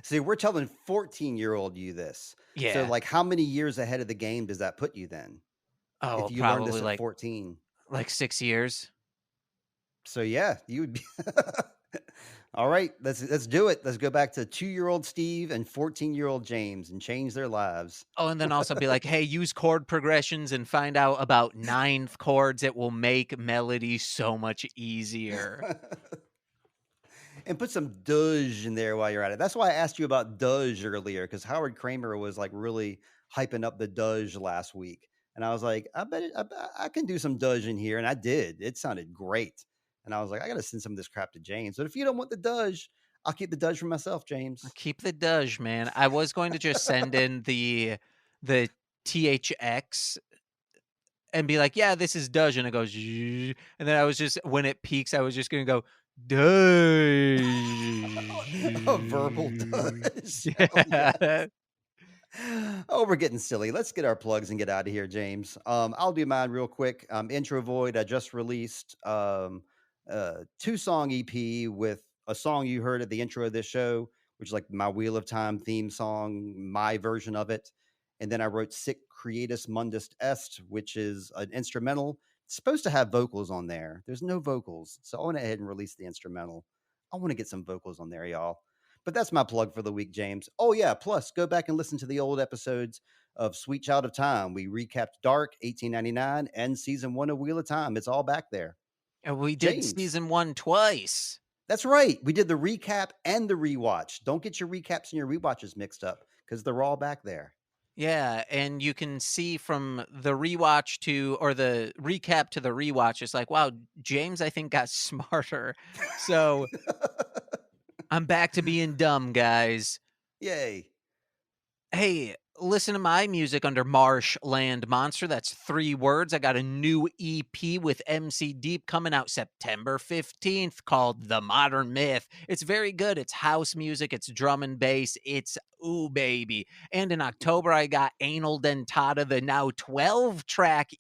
See, we're telling 14-year-old you this. So, Yeah. like, how many years ahead of the game does that put you then, Oh, if you learned probably, this at like 14? 6 years. So, yeah, you would be All right, let's do it. Let's go back to 2-year-old Steve and 14-year-old James and change their lives. Oh, and then also be like, "Hey, use chord progressions and find out about ninth chords. It will make melody so much easier." And put some Doge in there while you're at it. That's why I asked you about Doge earlier, because Howard Kramer was like really hyping up the Doge last week. And I was like, I can do some Doge in here. And I did. It sounded great. And I was like, I got to send some of this crap to James. But if you don't want the Doge, I'll keep the Doge for myself, James. Keep the Doge, man. I was going to just send in the THX and be like, "Yeah, this is Doge," and it goes, "Zzzz," and then I was just when it peaks, I was just gonna go, A verbal "Doge." Doge. Hell yes. Yeah. Oh, we're getting silly. Let's get our plugs and get out of here, James. I'll do mine real quick. Intro Void, I just released 2-song EP with a song you heard at the intro of this show, which is like my Wheel of Time theme song, my version of it. And then I wrote Sic Creatus Mundus Est, which is an instrumental. It's supposed to have vocals on there. There's no vocals. So I went ahead and released the instrumental. I want to get some vocals on there, y'all. But that's my plug for the week, James. Oh, yeah. Plus, go back and listen to the old episodes of Sweet Child of Time. We recapped Dark, 1899, and season 1 of Wheel of Time. It's all back there. And we did James, season 1 twice. that's right. We did the recap and the rewatch. Don't get your recaps and your rewatches mixed up because they're all back there. Yeah, and you can see from the rewatch to or the recap to the rewatch, it's like, wow, James, I think, got smarter. So I'm back to being dumb, guys. Yay. Hey, listen to my music under Marsh Land Monster. That's 3 words. I got a new EP with MC Deep coming out September 15th called The Modern Myth. It's very good. It's house music, it's drum and bass, it's ooh baby. And in October, I got Anal Dentata, the now 12-track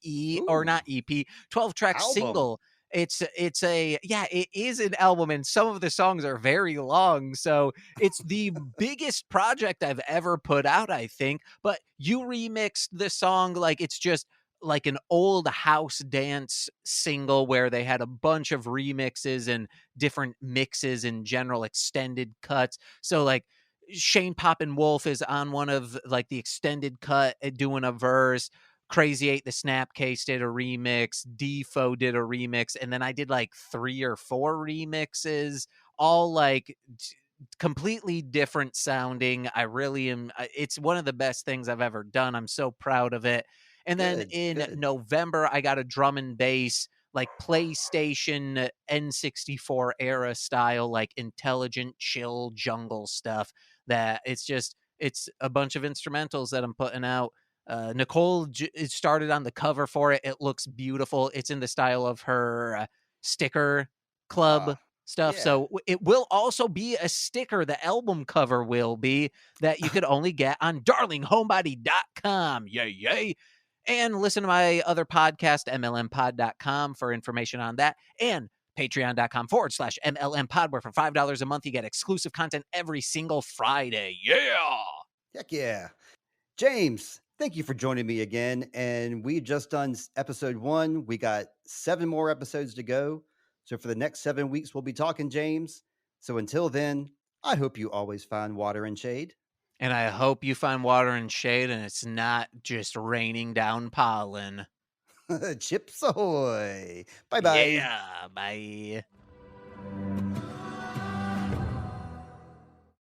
or Ooh, not EP, 12-track album. single. It's a yeah, it is an album, and some of the songs are very long. So it's the biggest project I've ever put out, I think, but you remixed the song like it's just like an old house dance single where they had a bunch of remixes and different mixes in general, extended cuts. So like Shane Poppin' Wolf is on one of like the extended cut doing a verse. Crazy 8 the Snapcase did a remix, Defo did a remix, and then I did like 3 or 4 remixes, all like completely different sounding. I really am it's one of the best things I've ever done. I'm so proud of it. And then Good, in good. November, I got a drum and bass, like PlayStation N64 era style, like intelligent, chill jungle stuff. That it's a bunch of instrumentals that I'm putting out. Nicole it started on the cover for it. It looks beautiful. It's in the style of her sticker club Ah, stuff. yeah. So it will also be a sticker. The album cover will be that you could only get on darlinghomebody.com. Yay, yay. And listen to my other podcast, mlmpod.com, for information on that. And patreon.com/MLM pod, where for $5 a month, you get exclusive content every single Friday. Yeah. Heck yeah. James, thank you for joining me again. And we've just done episode 1. We got 7 more episodes to go. So for the next 7 weeks, we'll be talking, James. So until then, I hope you always find water and shade. And I hope you find water and shade and it's not just raining down pollen. Chips ahoy. Bye bye. Yeah. Bye.